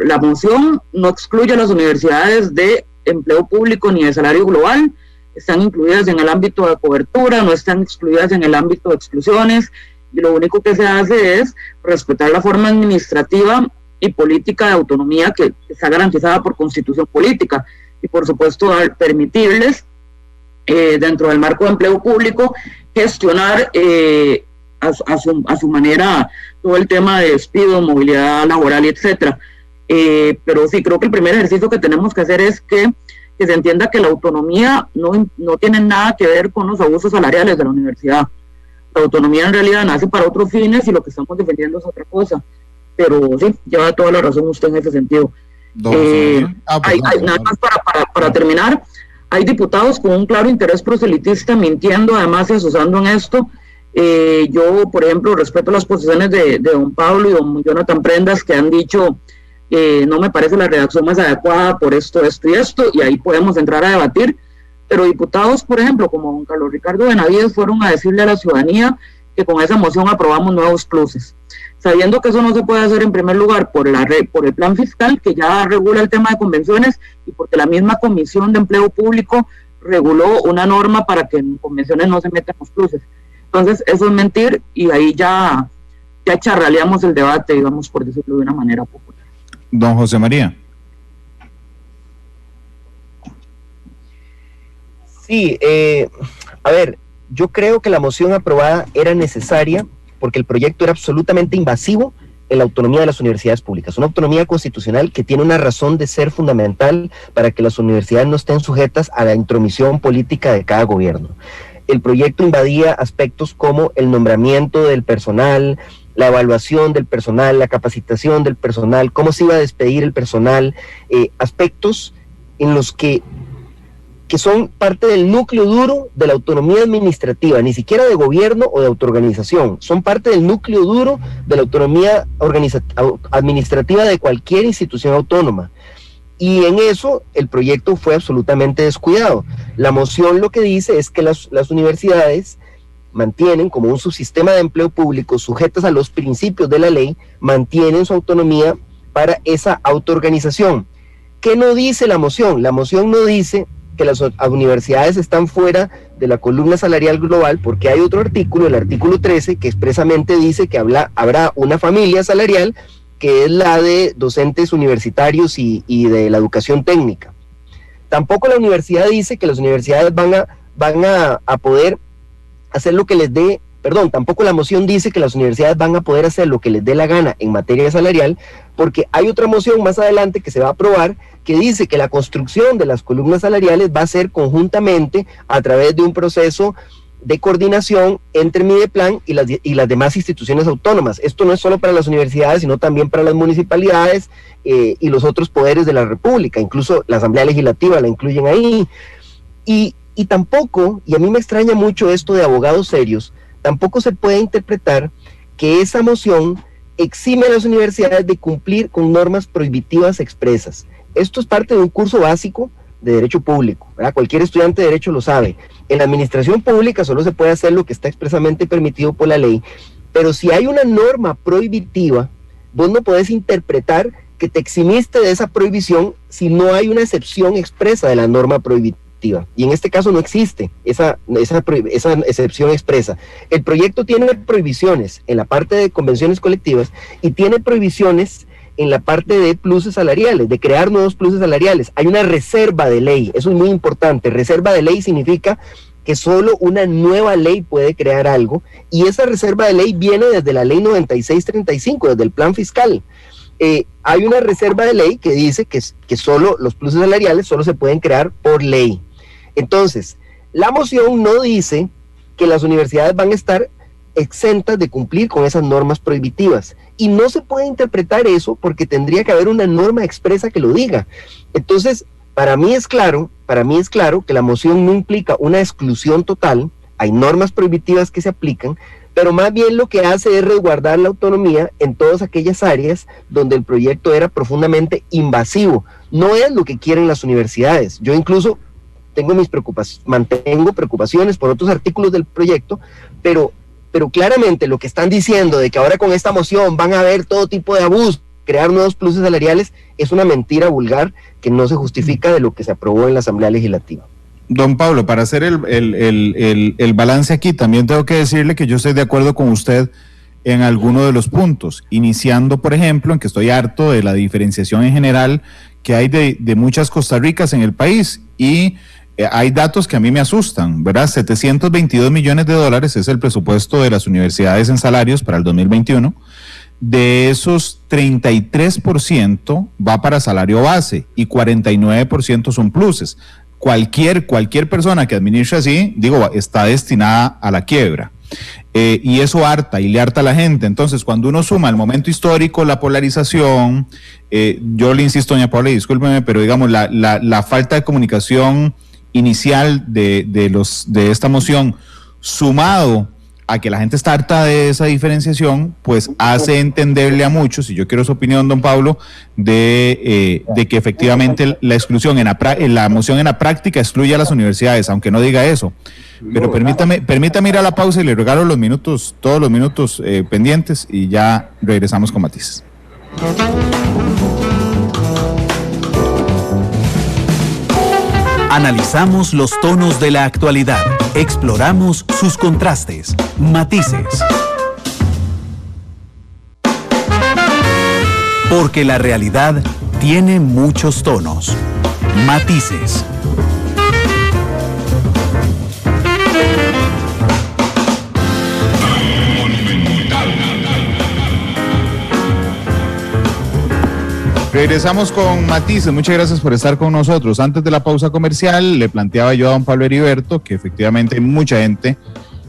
La moción no excluye a las universidades de empleo público ni de salario global, están incluidas en el ámbito de cobertura, no están excluidas en el ámbito de exclusiones, y lo único que se hace es respetar la forma administrativa y política de autonomía que está garantizada por Constitución Política, y por supuesto permitirles, dentro del marco de empleo público, gestionar a su manera todo el tema de despido, movilidad laboral, etcétera. Pero sí, creo que el primer ejercicio que tenemos que hacer es que se entienda que la autonomía no tiene nada que ver con los abusos salariales de la universidad. La autonomía en realidad nace para otros fines y lo que estamos defendiendo es otra cosa. Pero sí, lleva toda la razón usted en ese sentido. Nada más para terminar, hay diputados con un claro interés proselitista mintiendo además y asusando en esto. Yo, por ejemplo, respeto las posiciones de don Pablo y don Jonathan Prendas, que han dicho no me parece la redacción más adecuada por esto, y ahí podemos entrar a debatir, pero diputados, por ejemplo, como don Carlos Ricardo Benavides, fueron a decirle a la ciudadanía que con esa moción aprobamos nuevos pluses, sabiendo que eso no se puede hacer en primer lugar por el plan fiscal, que ya regula el tema de convenciones, y porque la misma Comisión de Empleo Público reguló una norma para que en convenciones no se metan los pluses. Entonces, eso es mentir, y ahí ya charraleamos el debate, digamos, por decirlo de una manera popular. Don José María. Sí, a ver, yo creo que la moción aprobada era necesaria porque el proyecto era absolutamente invasivo en la autonomía de las universidades públicas, una autonomía constitucional que tiene una razón de ser fundamental para que las universidades no estén sujetas a la intromisión política de cada gobierno. El proyecto invadía aspectos como el nombramiento del personal, la evaluación del personal, la capacitación del personal, cómo se iba a despedir el personal, aspectos en los que son parte del núcleo duro de la autonomía administrativa, ni siquiera de gobierno o de autoorganización, son parte del núcleo duro de la autonomía administrativa de cualquier institución autónoma. Y en eso el proyecto fue absolutamente descuidado. La moción lo que dice es que las universidades mantienen como un subsistema de empleo público sujetas a los principios de la ley, mantienen su autonomía para esa autoorganización. ¿Qué no dice la moción? La moción no dice que las universidades están fuera de la columna salarial global, porque hay otro artículo, el artículo 13, que expresamente dice que habrá una familia salarial, que es la de docentes universitarios y de la educación técnica. Tampoco la universidad dice que las universidades van a poder hacer lo que les dé, tampoco la moción dice que las universidades van a poder hacer lo que les dé la gana en materia salarial, porque hay otra moción más adelante que se va a aprobar que dice que la construcción de las columnas salariales va a ser conjuntamente a través de un proceso de coordinación entre Mideplan y las demás instituciones autónomas. Esto no es solo para las universidades, sino también para las municipalidades y los otros poderes de la República, incluso la Asamblea Legislativa la incluyen ahí. Y tampoco, y a mí me extraña mucho esto de abogados serios, tampoco se puede interpretar que esa moción exime a las universidades de cumplir con normas prohibitivas expresas. Esto es parte de un curso básico de Derecho Público, ¿verdad? Cualquier estudiante de Derecho lo sabe. En la administración pública solo se puede hacer lo que está expresamente permitido por la ley, pero si hay una norma prohibitiva, vos no podés interpretar que te eximiste de esa prohibición si no hay una excepción expresa de la norma prohibitiva. Y en este caso no existe esa excepción expresa. El proyecto tiene prohibiciones en la parte de convenciones colectivas y tiene prohibiciones en la parte de pluses salariales, de crear nuevos pluses salariales. Hay una reserva de ley, eso es muy importante. Reserva de ley significa que solo una nueva ley puede crear algo, y esa reserva de ley viene desde la ley 9635, desde el plan fiscal. hay una reserva de ley que dice que solo los pluses salariales solo se pueden crear por ley. Entonces, la moción no dice que las universidades van a estar exentas de cumplir con esas normas prohibitivas, y no se puede interpretar eso porque tendría que haber una norma expresa que lo diga. Entonces, para mí es claro que la moción no implica una exclusión total. Hay normas prohibitivas que se aplican, pero más bien lo que hace es resguardar la autonomía en todas aquellas áreas donde el proyecto era profundamente invasivo. No es lo que quieren las universidades. Yo incluso mantengo preocupaciones por otros artículos del proyecto, pero claramente lo que están diciendo de que ahora con esta moción van a haber todo tipo de abusos, crear nuevos pluses salariales, es una mentira vulgar que no se justifica de lo que se aprobó en la Asamblea Legislativa. Don Pablo, para hacer el balance aquí, también tengo que decirle que yo estoy de acuerdo con usted en alguno de los puntos, iniciando, por ejemplo, en que estoy harto de la diferenciación en general que hay de muchas Costa Ricas en el país, y hay datos que a mí me asustan, ¿verdad? 722 millones de dólares es el presupuesto de las universidades en salarios para el 2021. De esos, 33% va para salario base y 49% son pluses. Cualquier persona que administre así, está destinada a la quiebra. Y eso harta, y le harta a la gente. Entonces, cuando uno suma el momento histórico, la polarización, yo le insisto, doña Paula, discúlpeme, pero digamos, la falta de comunicación inicial de esta moción, sumado a que la gente está harta de esa diferenciación, pues hace entenderle a muchos, y yo quiero su opinión, don Pablo, de que efectivamente la exclusión en la moción en la práctica excluye a las universidades, aunque no diga eso. Pero permítame ir a la pausa y le regalo todos los minutos pendientes, y ya regresamos con matices. Analizamos los tonos de la actualidad, exploramos sus contrastes, matices. Porque la realidad tiene muchos tonos, matices. Regresamos con matices. Muchas gracias por estar con nosotros. Antes de la pausa comercial, le planteaba yo a don Pablo Heriberto que efectivamente hay mucha gente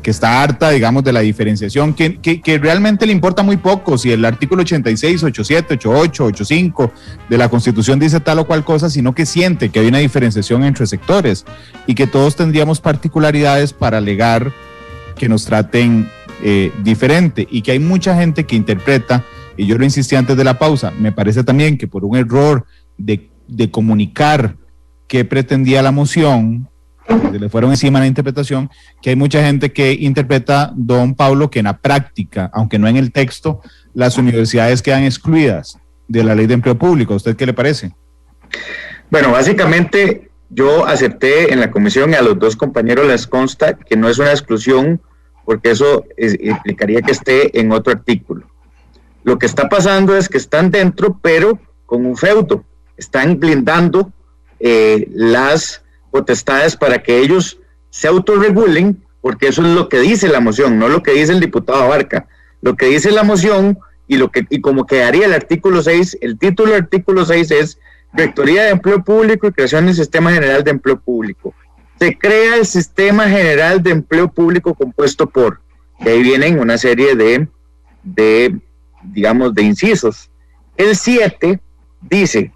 que está harta, digamos, de la diferenciación, que realmente le importa muy poco si el artículo 86, 87, 88, 85 de la Constitución dice tal o cual cosa, sino que siente que hay una diferenciación entre sectores y que todos tendríamos particularidades para alegar que nos traten diferente, y que hay mucha gente que interpreta, y yo lo insistí antes de la pausa, me parece también que por un error de comunicar qué pretendía la moción, se le fueron encima la interpretación, que hay mucha gente que interpreta, don Pablo, que en la práctica, aunque no en el texto, las universidades quedan excluidas de la ley de empleo público. ¿A usted qué le parece? Bueno, básicamente yo acepté en la comisión, y a los dos compañeros les consta que no es una exclusión, porque eso implicaría que esté en otro artículo. Lo que está pasando es que están dentro, pero con un feudo. Están blindando las potestades para que ellos se autorregulen, porque eso es lo que dice la moción, no lo que dice el diputado Abarca. Lo que dice la moción y como quedaría el artículo 6, el título del artículo 6 es Rectoría de Empleo Público y creación del Sistema General de Empleo Público. Se crea el Sistema General de Empleo Público compuesto por, que ahí vienen una serie de incisos. El 7 dice: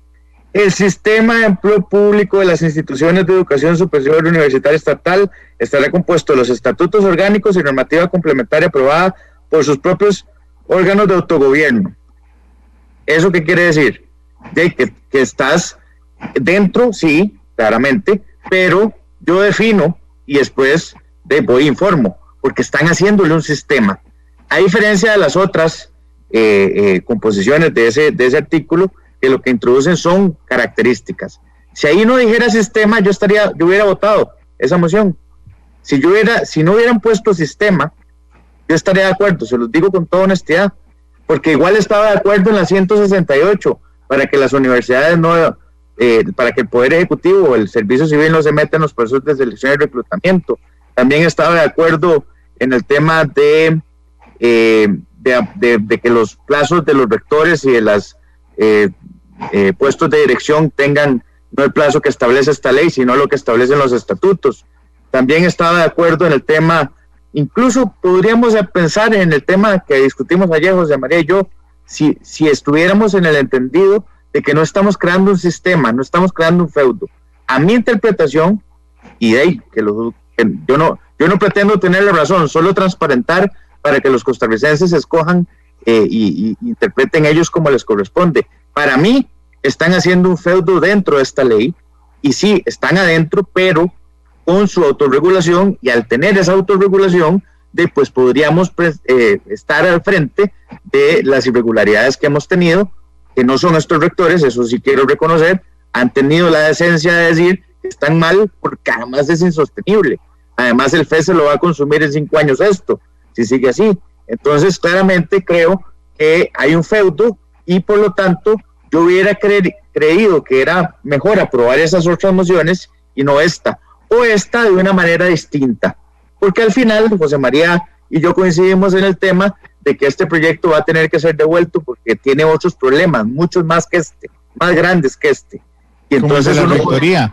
el sistema de empleo público de las instituciones de educación superior universitaria estatal estará compuesto de los estatutos orgánicos y normativa complementaria aprobada por sus propios órganos de autogobierno. ¿Eso qué quiere decir? Que estás dentro, sí, claramente, pero yo defino y después voy e informo, porque están haciéndole un sistema. A diferencia de las otras composiciones de ese artículo, que lo que introducen son características. Si ahí no dijera sistema, yo hubiera votado esa moción. Si no hubieran puesto sistema, yo estaría de acuerdo, se los digo con toda honestidad, porque igual estaba de acuerdo en la 168, para que las universidades para que el Poder Ejecutivo o el Servicio Civil no se meta en los procesos de selección y reclutamiento. También estaba de acuerdo en el tema de que los plazos de los rectores y de puestos de dirección tengan no el plazo que establece esta ley, sino lo que establecen los estatutos. También estaba de acuerdo en el tema, incluso podríamos pensar en el tema que discutimos ayer, José María y yo, si estuviéramos en el entendido de que no estamos creando un sistema, no estamos creando un feudo. A mi interpretación, y de ahí, yo no pretendo tener la razón, solo transparentar para que los costarricenses escojan y interpreten ellos como les corresponde. Para mí, están haciendo un feudo dentro de esta ley, y sí, están adentro, pero con su autorregulación, y al tener esa autorregulación, pues podríamos estar al frente de las irregularidades que hemos tenido, que no son estos rectores, eso sí quiero reconocer, han tenido la decencia de decir que están mal porque además es insostenible. Además el FES se lo va a consumir en 5 años esto, si sigue así. Entonces claramente creo que hay un feudo y por lo tanto yo hubiera creído que era mejor aprobar esas otras mociones y no esta, o esta de una manera distinta, porque al final José María y yo coincidimos en el tema de que este proyecto va a tener que ser devuelto porque tiene otros problemas, muchos más que este, más grandes que este. Y entonces la rectoría,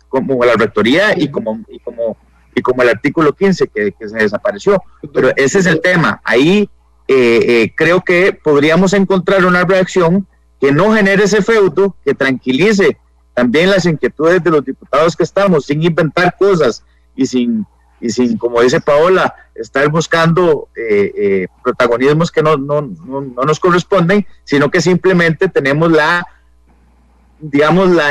como la rectoría y como el artículo 15 que se desapareció. Pero ese es el tema. Ahí creo que podríamos encontrar una reacción que no genere ese feudo, que tranquilice también las inquietudes de los diputados que estamos, sin inventar cosas y sin, como dice Paola, estar buscando protagonismos que no nos corresponden, sino que simplemente tenemos la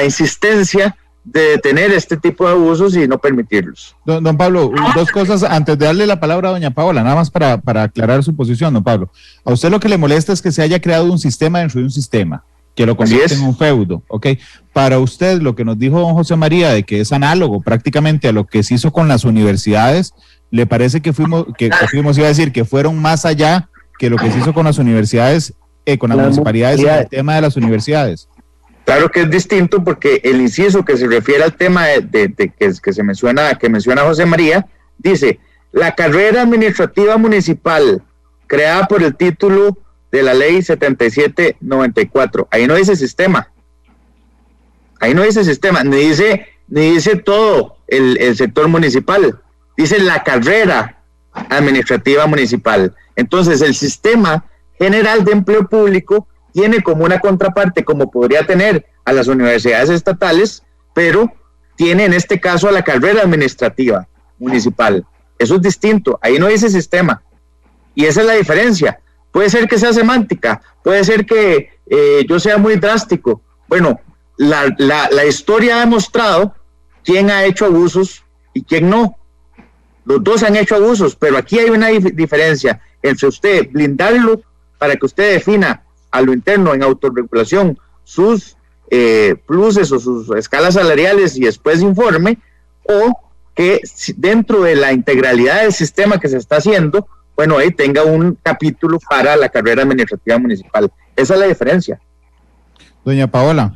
insistencia de detener este tipo de abusos y no permitirlos. Don Pablo, 2 cosas antes de darle la palabra a doña Paola, nada más para aclarar su posición, don Pablo. A usted lo que le molesta es que se haya creado un sistema dentro de un sistema, que lo convierte en un feudo, ¿ok? Para usted, lo que nos dijo don José María, de que es análogo prácticamente a lo que se hizo con las universidades, ¿le parece que iba a decir, que fueron más allá que lo que se hizo con las universidades, con las municipalidades en el tema de las universidades? Claro que es distinto, porque el inciso que se refiere al tema que menciona José María, dice, la carrera administrativa municipal creada por el título de la ley 7794, ahí no dice sistema, ni dice todo el sector municipal, dice la carrera administrativa municipal. Entonces el sistema general de empleo público tiene como una contraparte, como podría tener a las universidades estatales, pero tiene en este caso a la carrera administrativa municipal. Eso es distinto, ahí no dice sistema, y esa es la diferencia. Puede ser que sea semántica, puede ser que yo sea muy drástico. Bueno, la historia ha demostrado quién ha hecho abusos y quién no. Los dos han hecho abusos, pero aquí hay una diferencia entre usted blindarlo para que usted defina a lo interno en autorregulación sus pluses o sus escalas salariales y después informe, o que dentro de la integralidad del sistema que se está haciendo, bueno, ahí tenga un capítulo para la carrera administrativa municipal. Esa es la diferencia. Doña Paola.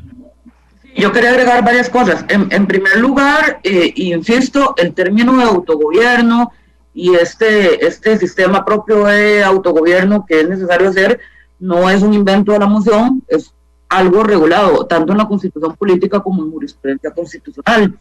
Yo quería agregar varias cosas. En primer lugar, insisto, el término de autogobierno y este sistema propio de autogobierno que es necesario hacer no es un invento de la moción, es algo regulado, tanto en la Constitución Política como en jurisprudencia constitucional.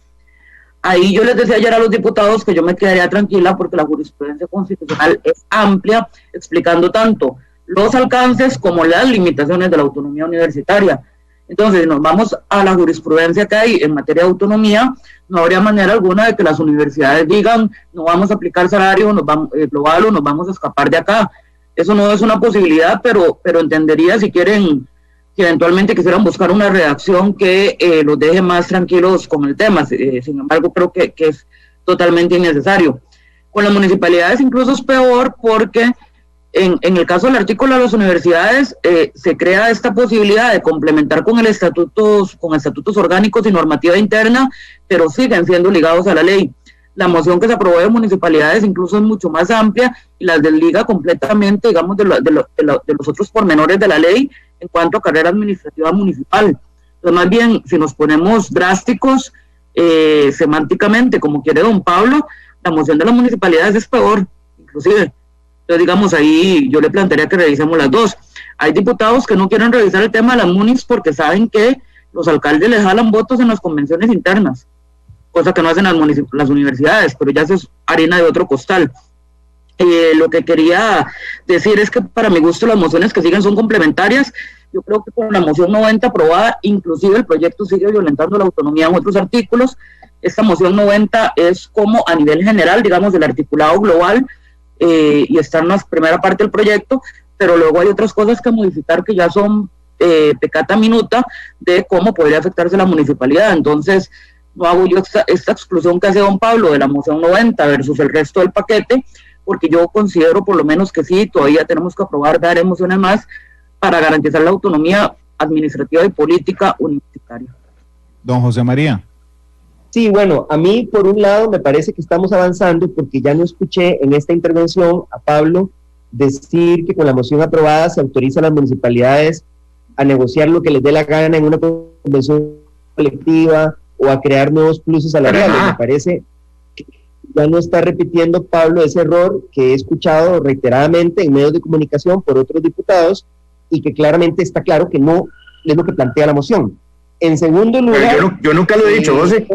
Ahí yo les decía ayer a los diputados que yo me quedaría tranquila porque la jurisprudencia constitucional es amplia, explicando tanto los alcances como las limitaciones de la autonomía universitaria. Entonces, si nos vamos a la jurisprudencia que hay en materia de autonomía, no habría manera alguna de que las universidades digan no vamos a aplicar salario global o nos vamos a escapar de acá. Eso no es una posibilidad, pero entendería si quieren, que eventualmente quisieran buscar una redacción que los deje más tranquilos con el tema. Sin embargo, creo que es totalmente innecesario. Con las municipalidades incluso es peor porque en el caso del artículo de las universidades se crea esta posibilidad de complementar con estatutos orgánicos y normativa interna, pero siguen siendo ligados a la ley. La moción que se aprobó de municipalidades incluso es mucho más amplia y las desliga completamente, digamos, de los otros pormenores de la ley en cuanto a carrera administrativa municipal. Entonces, más bien, si nos ponemos drásticos semánticamente, como quiere don Pablo, la moción de las municipalidades es peor, inclusive. Entonces, digamos, ahí yo le plantearía que revisemos las dos. Hay diputados que no quieren revisar el tema de las MUNIs porque saben que los alcaldes les jalan votos en las convenciones internas, cosa que no hacen las universidades, pero ya es harina de otro costal. Lo que quería decir es que para mi gusto las mociones que siguen son complementarias. Yo creo que con la moción 90 aprobada, inclusive el proyecto sigue violentando la autonomía en otros artículos. Esta moción 90 es como a nivel general, digamos, del articulado global, y está en la primera parte del proyecto, pero luego hay otras cosas que modificar que ya son pecata minuta de cómo podría afectarse la municipalidad. Entonces, no hago yo esta exclusión que hace don Pablo de la moción 90 versus el resto del paquete, porque yo considero por lo menos que sí, todavía tenemos que aprobar varias mociones más para garantizar la autonomía administrativa y política universitaria. Don José María. Sí, bueno, a mí por un lado me parece que estamos avanzando porque ya no escuché en esta intervención a Pablo decir que con la moción aprobada se autoriza a las municipalidades a negociar lo que les dé la gana en una convención colectiva o a crear nuevos pluses salariales. Me parece que ya no está repitiendo Pablo ese error que he escuchado reiteradamente en medios de comunicación por otros diputados y que claramente está claro que no es lo que plantea la moción. En segundo lugar... Yo nunca lo he dicho, José.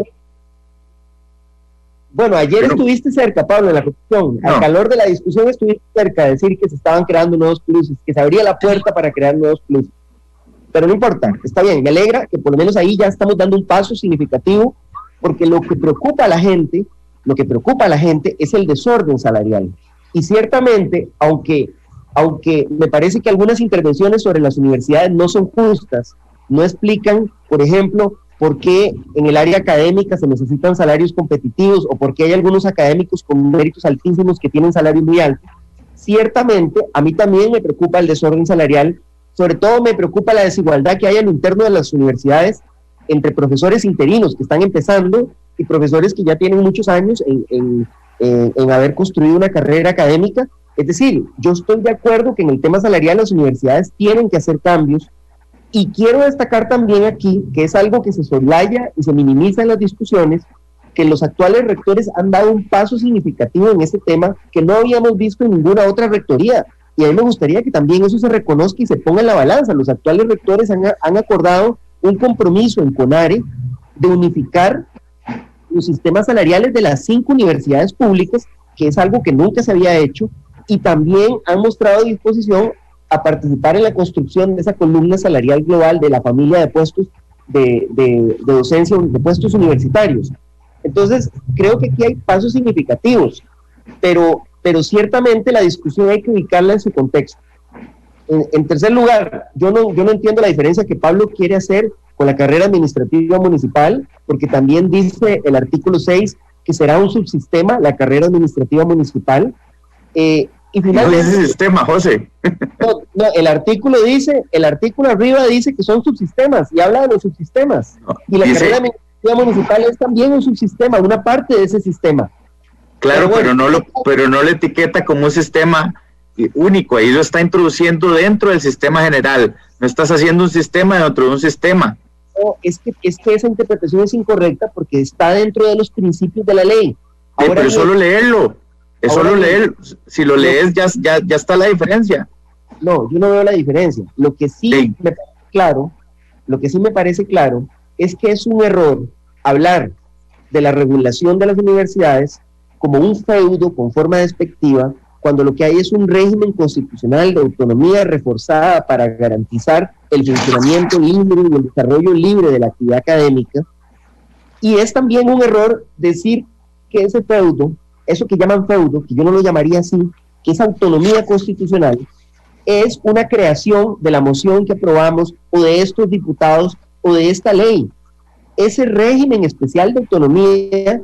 Bueno, ayer estuviste cerca, Pablo, en la comisión. Al calor de la discusión estuviste cerca de decir que se estaban creando nuevos pluses, que se abría la puerta para crear nuevos pluses. Pero no importa, está bien, me alegra que por lo menos ahí ya estamos dando un paso significativo, porque lo que preocupa a la gente es el desorden salarial. Y ciertamente, aunque me parece que algunas intervenciones sobre las universidades no son justas, no explican, por ejemplo, por qué en el área académica se necesitan salarios competitivos o por qué hay algunos académicos con méritos altísimos que tienen salarios muy altos. Ciertamente, a mí también me preocupa el desorden salarial, sobre todo me preocupa la desigualdad que hay en lo interno de las universidades entre profesores interinos que están empezando y profesores que ya tienen muchos años en haber construido una carrera académica. Es decir, yo estoy de acuerdo que en el tema salarial las universidades tienen que hacer cambios, y quiero destacar también aquí, que es algo que se soslaya y se minimiza en las discusiones, que los actuales rectores han dado un paso significativo en este tema que no habíamos visto en ninguna otra rectoría, y a mí me gustaría que también eso se reconozca y se ponga en la balanza. Los actuales rectores han acordado un compromiso en CONARE de unificar los sistemas salariales de las 5 universidades públicas, que es algo que nunca se había hecho, y también han mostrado disposición a participar en la construcción de esa columna salarial global de la familia de puestos de docencia, de puestos universitarios. Entonces, creo que aquí hay pasos significativos, pero ciertamente la discusión hay que ubicarla en su contexto. En tercer lugar, yo no entiendo la diferencia que Pablo quiere hacer con la carrera administrativa municipal, porque también dice el artículo 6 que será un subsistema, la carrera administrativa municipal. Y finalmente, no es ese sistema, José. No, el artículo arriba dice que son subsistemas y habla de los subsistemas. Y la carrera administrativa municipal es también un subsistema, una parte de ese sistema. Claro, pero no lo etiqueta como un sistema único, ahí lo está introduciendo dentro del sistema general. No estás haciendo un sistema dentro de un sistema. No, es que esa interpretación es incorrecta porque está dentro de los principios de la ley. Ahora, pero solo leerlo. Es solo leer, si lo lees ya está la diferencia. No, yo no veo la diferencia. Lo que sí me parece claro es que es un error hablar de la regulación de las universidades como un feudo con forma despectiva, cuando lo que hay es un régimen constitucional de autonomía reforzada para garantizar el funcionamiento libre y el desarrollo libre de la actividad académica. Y es también un error decir que ese feudo, eso que llaman feudo, que yo no lo llamaría así, que es autonomía constitucional, es una creación de la moción que aprobamos o de estos diputados o de esta ley. Ese régimen especial de autonomía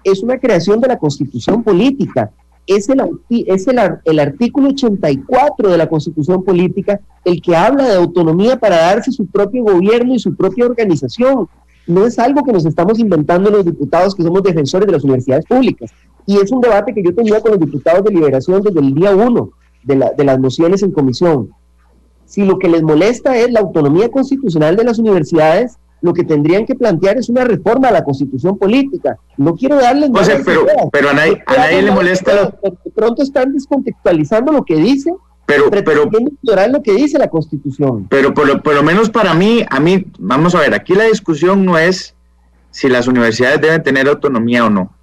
es una creación de la Constitución política, es el artículo 84 de la Constitución política el que habla de autonomía para darse su propio gobierno y su propia organización. No es algo que nos estamos inventando los diputados que somos defensores de las universidades públicas. Y es un debate que yo tenía con los diputados de Liberación desde el día 1 de las mociones en comisión. Si lo que les molesta es la autonomía constitucional de las universidades, lo que tendrían que plantear es una reforma a la Constitución política. No quiero darles... O sea, pero a nadie le molesta... De pronto están descontextualizando lo que dice. pero ignorar lo que dice la Constitución. Pero por lo menos para mí, vamos a ver, aquí la discusión no es si las universidades deben tener autonomía o no.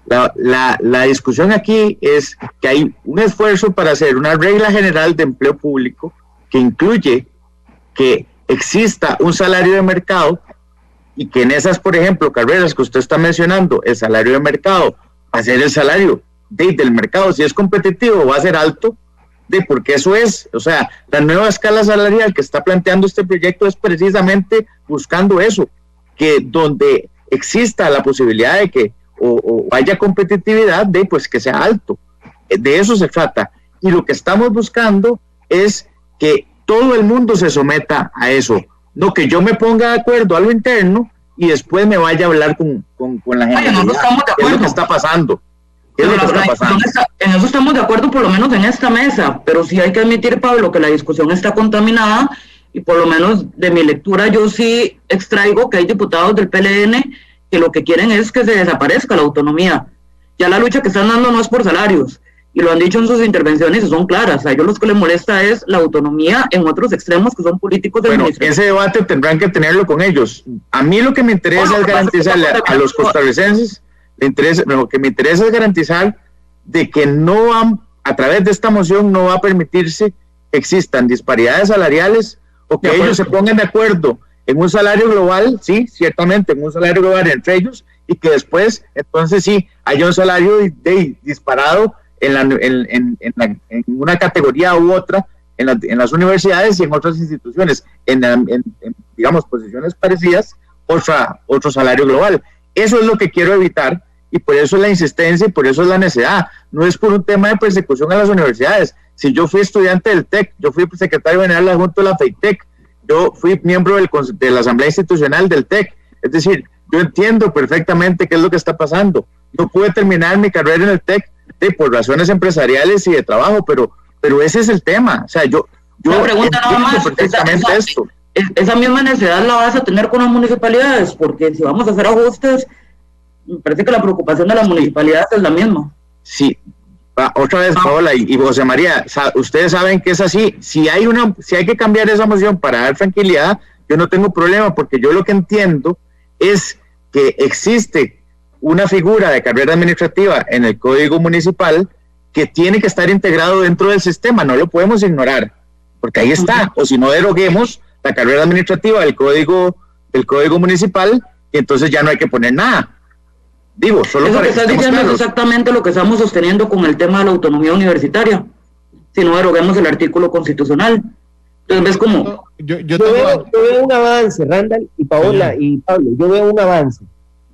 La discusión aquí es que hay un esfuerzo para hacer una regla general de empleo público que incluye que exista un salario de mercado y que en esas, por ejemplo, carreras que usted está mencionando, el salario de mercado va a ser el salario del mercado. Si es competitivo, va a ser alto, porque eso es, o sea, la nueva escala salarial que está planteando este proyecto es precisamente buscando eso, que donde exista la posibilidad de que o haya competitividad, pues que sea alto. De eso se trata. Y lo que estamos buscando es que todo el mundo se someta a eso, no que yo me ponga de acuerdo a lo interno y después me vaya a hablar con la gente. No estamos de acuerdo. ¿Qué es lo que está pasando? En eso estamos de acuerdo, por lo menos en esta mesa, pero sí hay que admitir, Pablo, que la discusión está contaminada y por lo menos de mi lectura yo sí extraigo que hay diputados del PLN que lo que quieren es que se desaparezca la autonomía. Ya la lucha que están dando no es por salarios, y lo han dicho en sus intervenciones y son claras. A ellos lo que les molesta es la autonomía en otros extremos que son políticos del ministerio. Ese debate tendrán que tenerlo con ellos. A mí lo que me interesa es garantizarle a los costarricenses, lo que me interesa es garantizar de que a través de esta moción no va a permitirse que existan disparidades salariales o que ellos se pongan de acuerdo en un salario global, sí, ciertamente, en un salario global entre ellos, y que después, entonces sí, haya un salario disparado en una categoría u otra, en las universidades y en otras instituciones, digamos, posiciones parecidas, otro salario global. Eso es lo que quiero evitar, y por eso es la insistencia y por eso es la necesidad. No es por un tema de persecución a las universidades. Si yo fui estudiante del TEC, yo fui secretario general adjunto de la FEITEC, yo fui miembro de la Asamblea Institucional del TEC, es decir, yo entiendo perfectamente qué es lo que está pasando. No pude terminar mi carrera en el TEC por razones empresariales y de trabajo, pero ese es el tema. O sea, yo pregunta nada más, perfectamente esto. Esa misma necesidad la vas a tener con las municipalidades, porque si vamos a hacer ajustes, me parece que la preocupación de las municipalidades es la misma. Sí, otra vez, Paola y José María, ustedes saben que es así. Si hay que cambiar esa moción para dar tranquilidad, yo no tengo problema, porque yo lo que entiendo es que existe una figura de carrera administrativa en el Código Municipal que tiene que estar integrado dentro del sistema, no lo podemos ignorar, porque ahí está, o si no deroguemos la carrera administrativa del Código Municipal, y entonces ya no hay que poner nada. Digo, solo eso que estás diciendo es exactamente lo que estamos sosteniendo con el tema de la autonomía universitaria, si no deroguemos el artículo constitucional. Entonces ves como... Yo veo un avance, Randall y Paola y Pablo, yo veo un avance.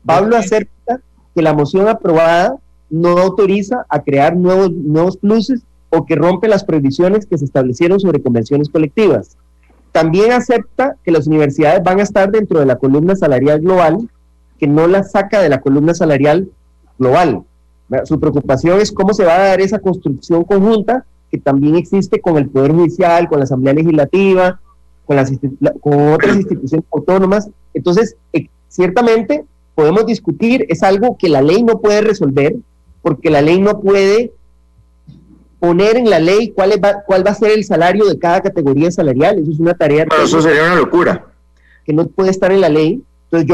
Pablo acepta que la moción aprobada no autoriza a crear nuevos pluses o que rompe las prohibiciones que se establecieron sobre convenciones colectivas. También acepta que las universidades van a estar dentro de la columna salarial global, que no la saca de la columna salarial global. Su preocupación es cómo se va a dar esa construcción conjunta que también existe con el Poder Judicial, con la Asamblea Legislativa, con otras instituciones autónomas. Entonces, ciertamente podemos discutir, es algo que la ley no puede resolver, porque la ley no puede poner en la ley cuál va a ser el salario de cada categoría salarial. Eso es una tarea... Pero eso sería una locura. Que no puede estar en la ley. Entonces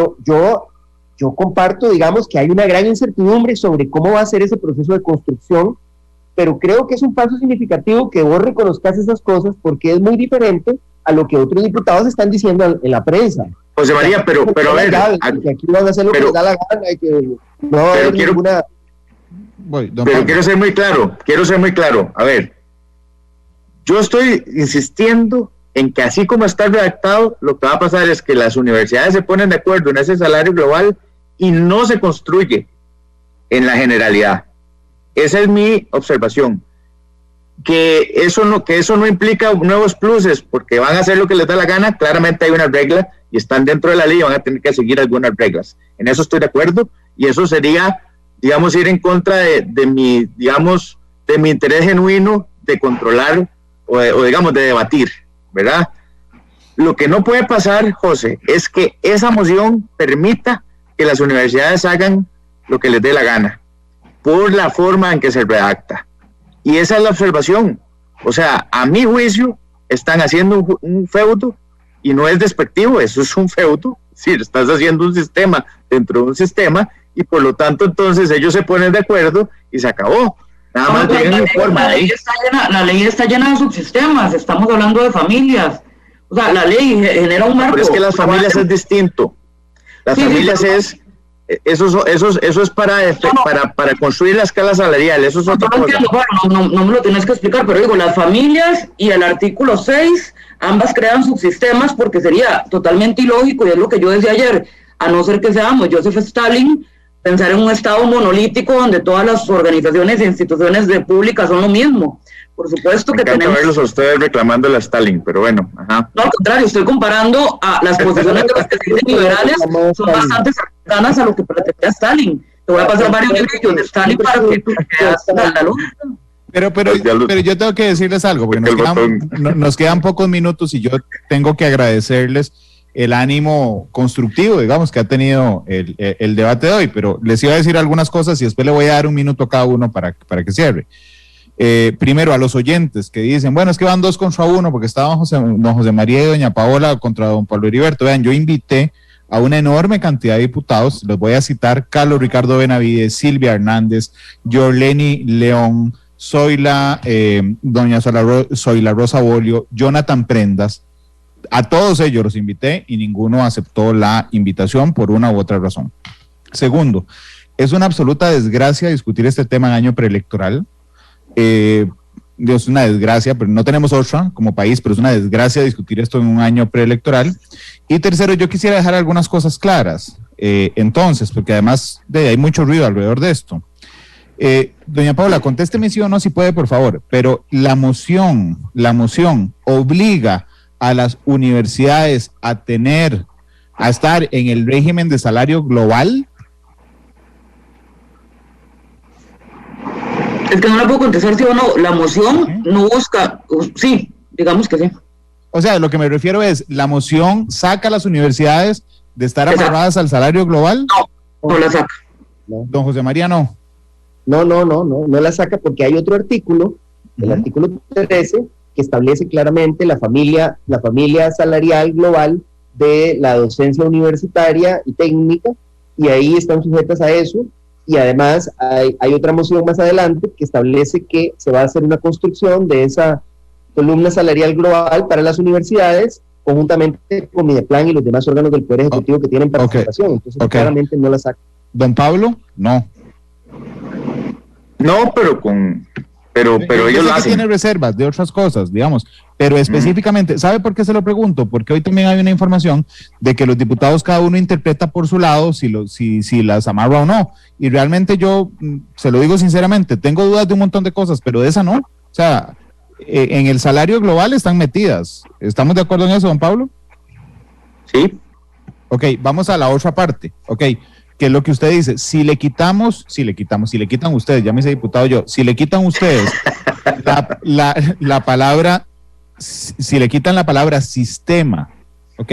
yo comparto, digamos, que hay una gran incertidumbre sobre cómo va a ser ese proceso de construcción, pero creo que es un paso significativo que vos reconozcas esas cosas, porque es muy diferente a lo que otros diputados están diciendo en la prensa. José María, pero a ver... Que aquí van a hacer lo que les da la gana y que no va a haber ninguna... Pero quiero ser muy claro. A ver, yo estoy insistiendo en que así como está redactado, lo que va a pasar es que las universidades se ponen de acuerdo en ese salario global y no se construye en la generalidad. Esa es mi observación. Que eso no implica nuevos pluses, porque van a hacer lo que les da la gana. Claramente hay una regla y están dentro de la ley y van a tener que seguir algunas reglas. En eso estoy de acuerdo, y eso sería, digamos, ir en contra de mi interés genuino de controlar o digamos, de debatir, ¿verdad? Lo que no puede pasar, José, es que esa moción permita que las universidades hagan lo que les dé la gana, por la forma en que se redacta. Y esa es la observación. O sea, a mi juicio, están haciendo un feudo, y no es despectivo, eso es un feudo. Sí, estás haciendo un sistema dentro de un sistema, y por lo tanto, entonces, ellos se ponen de acuerdo y se acabó. Nada más tienen un informe ahí. La ley está llena de subsistemas, estamos hablando de familias. O sea, la ley genera un marco. Pero es que las familias es distinto. Las familias es... Eso es para construir la escala salarial, eso es otra cosa. Bueno, no me lo tienes que explicar, pero digo, las familias y el artículo 6, ambas crean subsistemas, porque sería totalmente ilógico, y es lo que yo decía ayer, a no ser que seamos Joseph Stalin, pensar en un estado monolítico donde todas las organizaciones e instituciones públicas son lo mismo. Por supuesto que tenemos... verlos a ustedes reclamando a Stalin, pero bueno, ajá. No, al contrario, estoy comparando a las posiciones de los que se dicen liberales, son bastante cercanas a lo que pretendía Stalin. Te voy a pasar varios libros de Stalin para que veas la lógica. Pero yo tengo que decirles algo, porque nos quedan pocos minutos, y yo tengo que agradecerles el ánimo constructivo, digamos, que ha tenido el debate de hoy, pero les iba a decir algunas cosas y después le voy a dar un minuto a cada uno para que cierre. Primero, a los oyentes que dicen, bueno, es que van 2-1 porque estaban don José María y doña Paola contra don Pablo Heriberto. Vean, yo invité a una enorme cantidad de diputados, los voy a citar: Carlos Ricardo Benavides, Silvia Hernández, Yorleni León, doña Zoila Rosa Bolio, Jonathan Prendas. A todos ellos los invité y ninguno aceptó la invitación por una u otra razón. Segundo, es una absoluta desgracia discutir este tema en año preelectoral. Es una desgracia, pero no tenemos otra como país, pero es una desgracia discutir esto en un año preelectoral. Y tercero, yo quisiera dejar algunas cosas claras, entonces, porque además hay mucho ruido alrededor de esto. Doña Paula, contésteme sí o no, si puede, por favor, pero la moción obliga a las universidades a estar en el régimen de salario global. Es que no la puedo contestar sí o no. La moción no busca, sí, digamos que sí. O sea, lo que me refiero es, ¿la moción saca a las universidades de estar amarradas al salario global? No la saca. Don José María, no. No la saca, porque hay otro artículo, el artículo 13, que establece claramente la familia salarial global de la docencia universitaria y técnica, y ahí están sujetas a eso. Y además hay otra moción más adelante que establece que se va a hacer una construcción de esa columna salarial global para las universidades, conjuntamente con Mideplan y los demás órganos del Poder Ejecutivo que tienen participación. Entonces, claramente no la saca. Don Pablo, no. No, pero ellos lo hacen. Tiene reservas de otras cosas, digamos, pero específicamente, ¿sabe por qué se lo pregunto? Porque hoy también hay una información de que los diputados cada uno interpreta por su lado si las amarra o no, y realmente yo, se lo digo sinceramente, tengo dudas de un montón de cosas, pero de esa no. O sea, en el salario global están metidas. ¿Estamos de acuerdo en eso, don Pablo? Sí. Ok, vamos a la otra parte. Ok, que es lo que usted dice, si le quitan ustedes, ya me hice diputado yo, si le quitan ustedes la palabra, si le quitan la palabra sistema, ¿ok?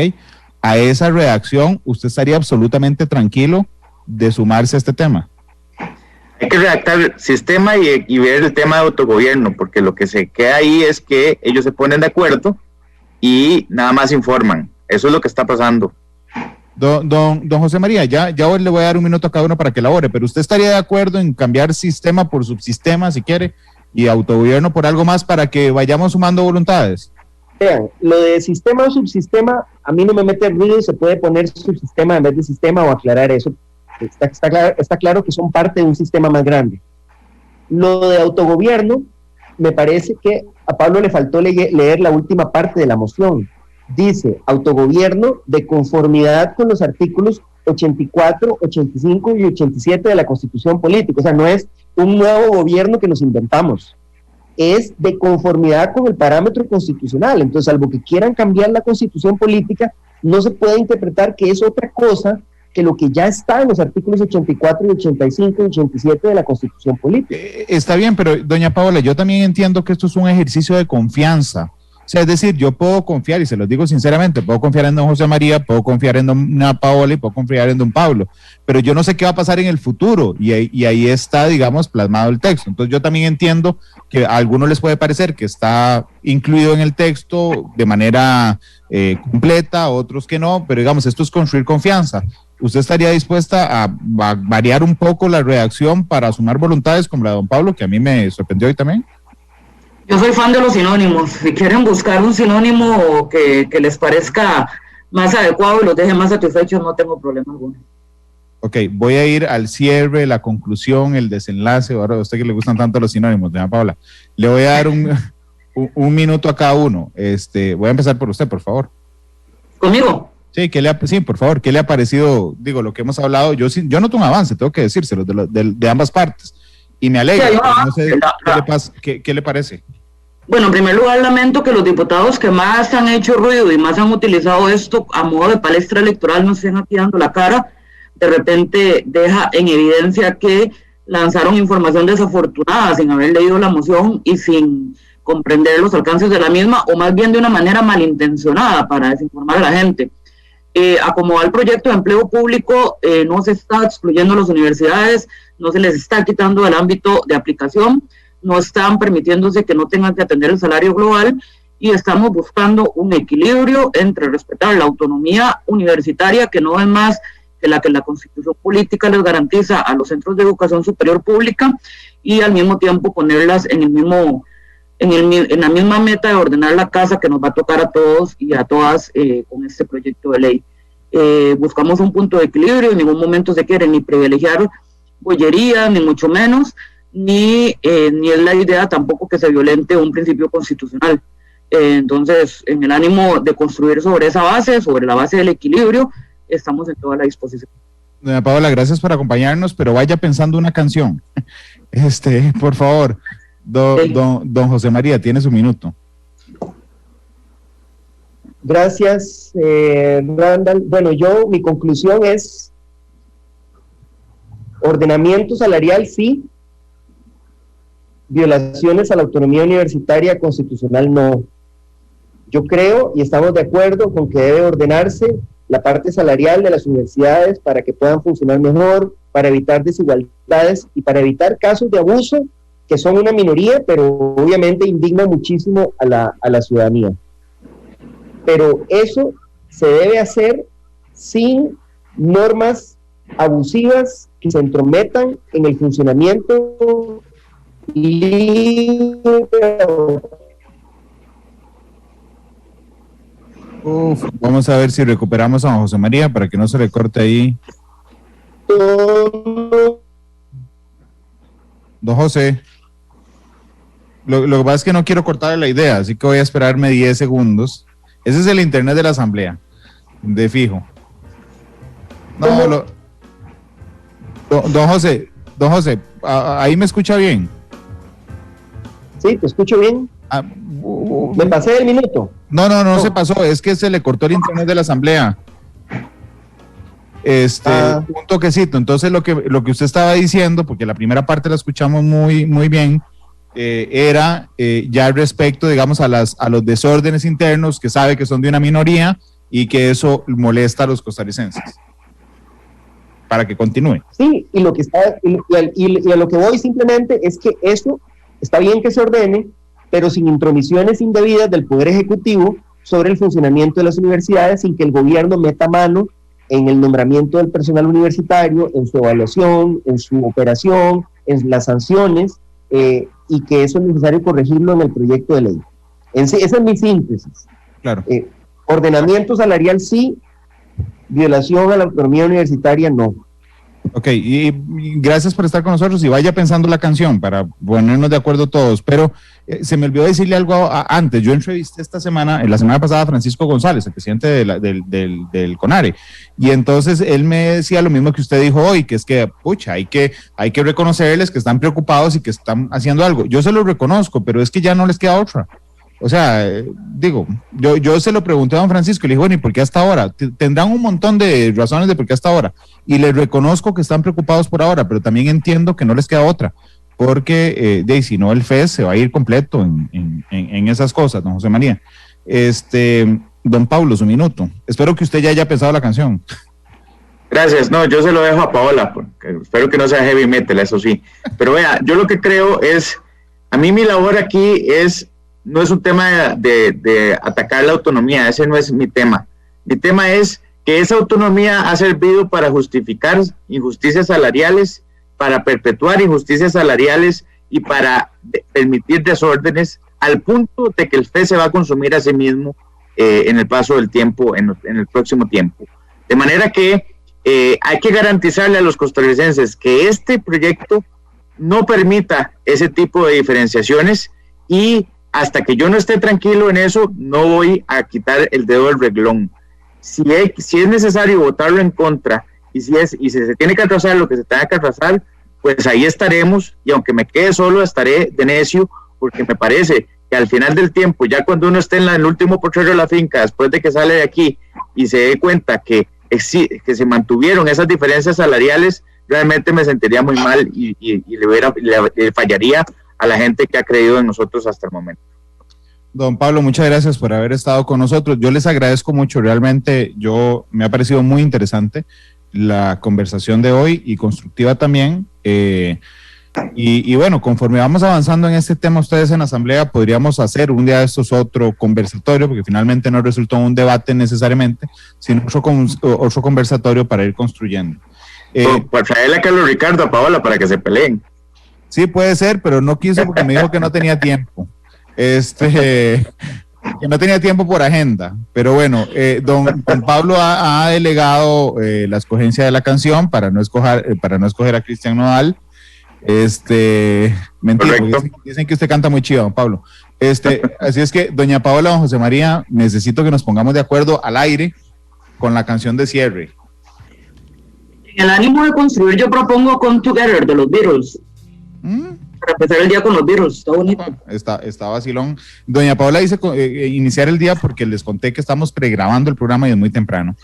A esa redacción, ¿usted estaría absolutamente tranquilo de sumarse a este tema? Hay que redactar sistema y ver el tema de autogobierno, porque lo que se queda ahí es que ellos se ponen de acuerdo y nada más informan. Eso es lo que está pasando. Don José María, ya hoy le voy a dar un minuto a cada uno para que elabore, pero ¿usted estaría de acuerdo en cambiar sistema por subsistema, si quiere, y autogobierno por algo más para que vayamos sumando voluntades? Vean, lo de sistema o subsistema, a mí no me mete ruido, se puede poner subsistema en vez de sistema o aclarar eso. Está claro que son parte de un sistema más grande. Lo de autogobierno, me parece que a Pablo le faltó leer la última parte de la moción. Dice autogobierno de conformidad con los artículos 84, 85 y 87 de la Constitución Política. O sea, no es un nuevo gobierno que nos inventamos, es de conformidad con el parámetro constitucional. Entonces, salvo que quieran cambiar la Constitución Política, no se puede interpretar que es otra cosa que lo que ya está en los artículos 84 y 85 y 87 de la Constitución Política. Está bien, pero doña Paola, yo también entiendo que esto es un ejercicio de confianza. O sea, es decir, yo puedo confiar, y se los digo sinceramente, puedo confiar en don José María, puedo confiar en doña Paola y puedo confiar en don Pablo, pero yo no sé qué va a pasar en el futuro, y ahí está, digamos, plasmado el texto. Entonces yo también entiendo que a algunos les puede parecer que está incluido en el texto de manera completa, a otros que no, pero digamos, esto es construir confianza. ¿Usted estaría dispuesta a variar un poco la redacción para sumar voluntades como la de don Pablo, que a mí me sorprendió hoy también? Yo soy fan de los sinónimos. Si quieren buscar un sinónimo que les parezca más adecuado y los deje más satisfechos, no tengo problema alguno. Ok, voy a ir al cierre, la conclusión, el desenlace. Ahora a usted que le gustan tanto los sinónimos, doña Paola, le voy a dar un minuto a cada uno. Voy a empezar por usted, por favor. ¿Conmigo? Sí, sí, por favor, ¿qué le ha parecido, digo, lo que hemos hablado? Yo noto un avance, tengo que decírselo, de ambas partes, y me alegra. Sí, no sé, ¿qué le parece? Bueno, en primer lugar, lamento que los diputados que más han hecho ruido y más han utilizado esto a modo de palestra electoral no estén aquí dando la cara. De repente deja en evidencia que lanzaron información desafortunada sin haber leído la moción y sin comprender los alcances de la misma, o más bien de una manera malintencionada para desinformar a la gente. A como va el proyecto de empleo público, no se está excluyendo a las universidades, no se les está quitando del ámbito de aplicación, no están permitiéndose que no tengan que atender el salario global, y estamos buscando un equilibrio entre respetar la autonomía universitaria, que no es más que la Constitución política les garantiza a los centros de educación superior pública, y al mismo tiempo ponerlas en la misma meta de ordenar la casa que nos va a tocar a todos y a todas con este proyecto de ley. Buscamos un punto de equilibrio, en ningún momento se quiere ni privilegiar bollería, ni mucho menos, ni es la idea tampoco que se violente un principio constitucional. Entonces, en el ánimo de construir sobre esa base, sobre la base del equilibrio, estamos en toda la disposición. Doña Paola, gracias por acompañarnos, pero vaya pensando una canción. Por favor, don José María, tiene su minuto. Gracias, Randall. Bueno, mi conclusión es ordenamiento salarial sí, violaciones a la autonomía universitaria constitucional no. Yo creo y estamos de acuerdo con que debe ordenarse la parte salarial de las universidades para que puedan funcionar mejor, para evitar desigualdades y para evitar casos de abuso que son una minoría, pero obviamente indigna muchísimo a la ciudadanía. Pero eso se debe hacer sin normas abusivas que se entrometan en el funcionamiento Vamos a ver si recuperamos a José María para que no se le corte ahí. Don José, lo que pasa es que no quiero cortarle la idea, así que voy a esperarme 10 segundos. Ese es el internet de la asamblea, de fijo. No, don José, ahí me escucha bien. Sí, te escucho bien. ¿Me pasé el minuto? No se pasó, es que se le cortó el internet de la asamblea. Un toquecito. Entonces lo que usted estaba diciendo, porque la primera parte la escuchamos muy, muy bien, era ya respecto, digamos, a los desórdenes internos que sabe que son de una minoría y que eso molesta a los costarricenses. Para que continúe. Sí, y a lo que voy simplemente es que eso está bien que se ordene, pero sin intromisiones indebidas del Poder Ejecutivo sobre el funcionamiento de las universidades, sin que el gobierno meta mano en el nombramiento del personal universitario, en su evaluación, en su operación, en las sanciones, y que eso es necesario corregirlo en el proyecto de ley. Esa es mi síntesis. Claro. Ordenamiento salarial sí, violación a la autonomía universitaria no. Ok, y gracias por estar con nosotros y vaya pensando la canción para ponernos de acuerdo todos, pero se me olvidó decirle algo antes. Yo entrevisté la semana pasada a Francisco González, el presidente del CONARE, y entonces él me decía lo mismo que usted dijo hoy, que es que, pucha, hay que reconocerles que están preocupados y que están haciendo algo. Yo se lo reconozco, pero es que ya no les queda otra. O sea, yo se lo pregunté a don Francisco y le dije, bueno, ¿y por qué hasta ahora? Tendrán un montón de razones de por qué hasta ahora. Y les reconozco que están preocupados por ahora, pero también entiendo que no les queda otra. porque si no el FES se va a ir completo en esas cosas, don José María. Don Pablo, su minuto. Espero que usted ya haya pensado la canción. Gracias, no, yo se lo dejo a Paola, porque espero que no sea heavy metal, eso sí. Pero vea, yo lo que creo es, a mí mi labor aquí no es un tema de atacar la autonomía, ese no es mi tema. Mi tema es que esa autonomía ha servido para justificar injusticias salariales, para perpetuar injusticias salariales y para permitir desórdenes al punto de que el FES se va a consumir a sí mismo en el paso del tiempo, en el próximo tiempo. De manera que hay que garantizarle a los costarricenses que este proyecto no permita ese tipo de diferenciaciones, y hasta que yo no esté tranquilo en eso, no voy a quitar el dedo del renglón. Si es necesario votarlo en contra, y si se tiene que atrasar lo que se tenga que atrasar, pues ahí estaremos, y aunque me quede solo, estaré de necio, porque me parece que al final del tiempo, ya cuando uno esté en el último potrero de la finca, después de que sale de aquí y se dé cuenta que se mantuvieron esas diferencias salariales, realmente me sentiría muy mal y le fallaría a la gente que ha creído en nosotros hasta el momento. Don Pablo, muchas gracias por haber estado con nosotros. Yo les agradezco mucho, realmente me ha parecido muy interesante la conversación de hoy y constructiva también. Y bueno, conforme vamos avanzando en este tema, ustedes en la asamblea podríamos hacer un día de estos otro conversatorio, porque finalmente no resultó un debate necesariamente, sino otro conversatorio para ir construyendo. Pues traerle a Carlos Ricardo a Paola para que se peleen. Sí, puede ser, pero no quiso porque me dijo que no tenía tiempo. Que no tenía tiempo por agenda, pero bueno, don Pablo ha delegado la escogencia de la canción para no escoger a Cristian Nodal. Mentira, dicen que usted canta muy chido, don Pablo. Así es que, doña Paola, don José María, necesito que nos pongamos de acuerdo al aire con la canción de cierre. En el ánimo de construir, yo propongo Come Together de los Beatles. Para empezar el día con los Beatles, está bonito. Está vacilón. Doña Paola dice iniciar el día porque les conté que estamos pregrabando el programa y es muy temprano.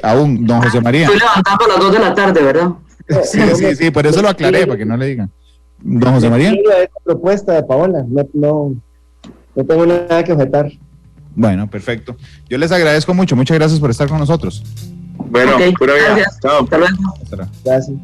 Aún, don José María. Estoy levantando a las 2 de la tarde, ¿verdad? Sí, por eso lo aclaré, para que no le digan. Don José María. Esta propuesta de Paola, no tengo nada que objetar. Bueno, perfecto. Yo les agradezco mucho, muchas gracias por estar con nosotros. Bueno, Okay, pura vida. gracias. Chao. Hasta luego. Hasta luego. Gracias.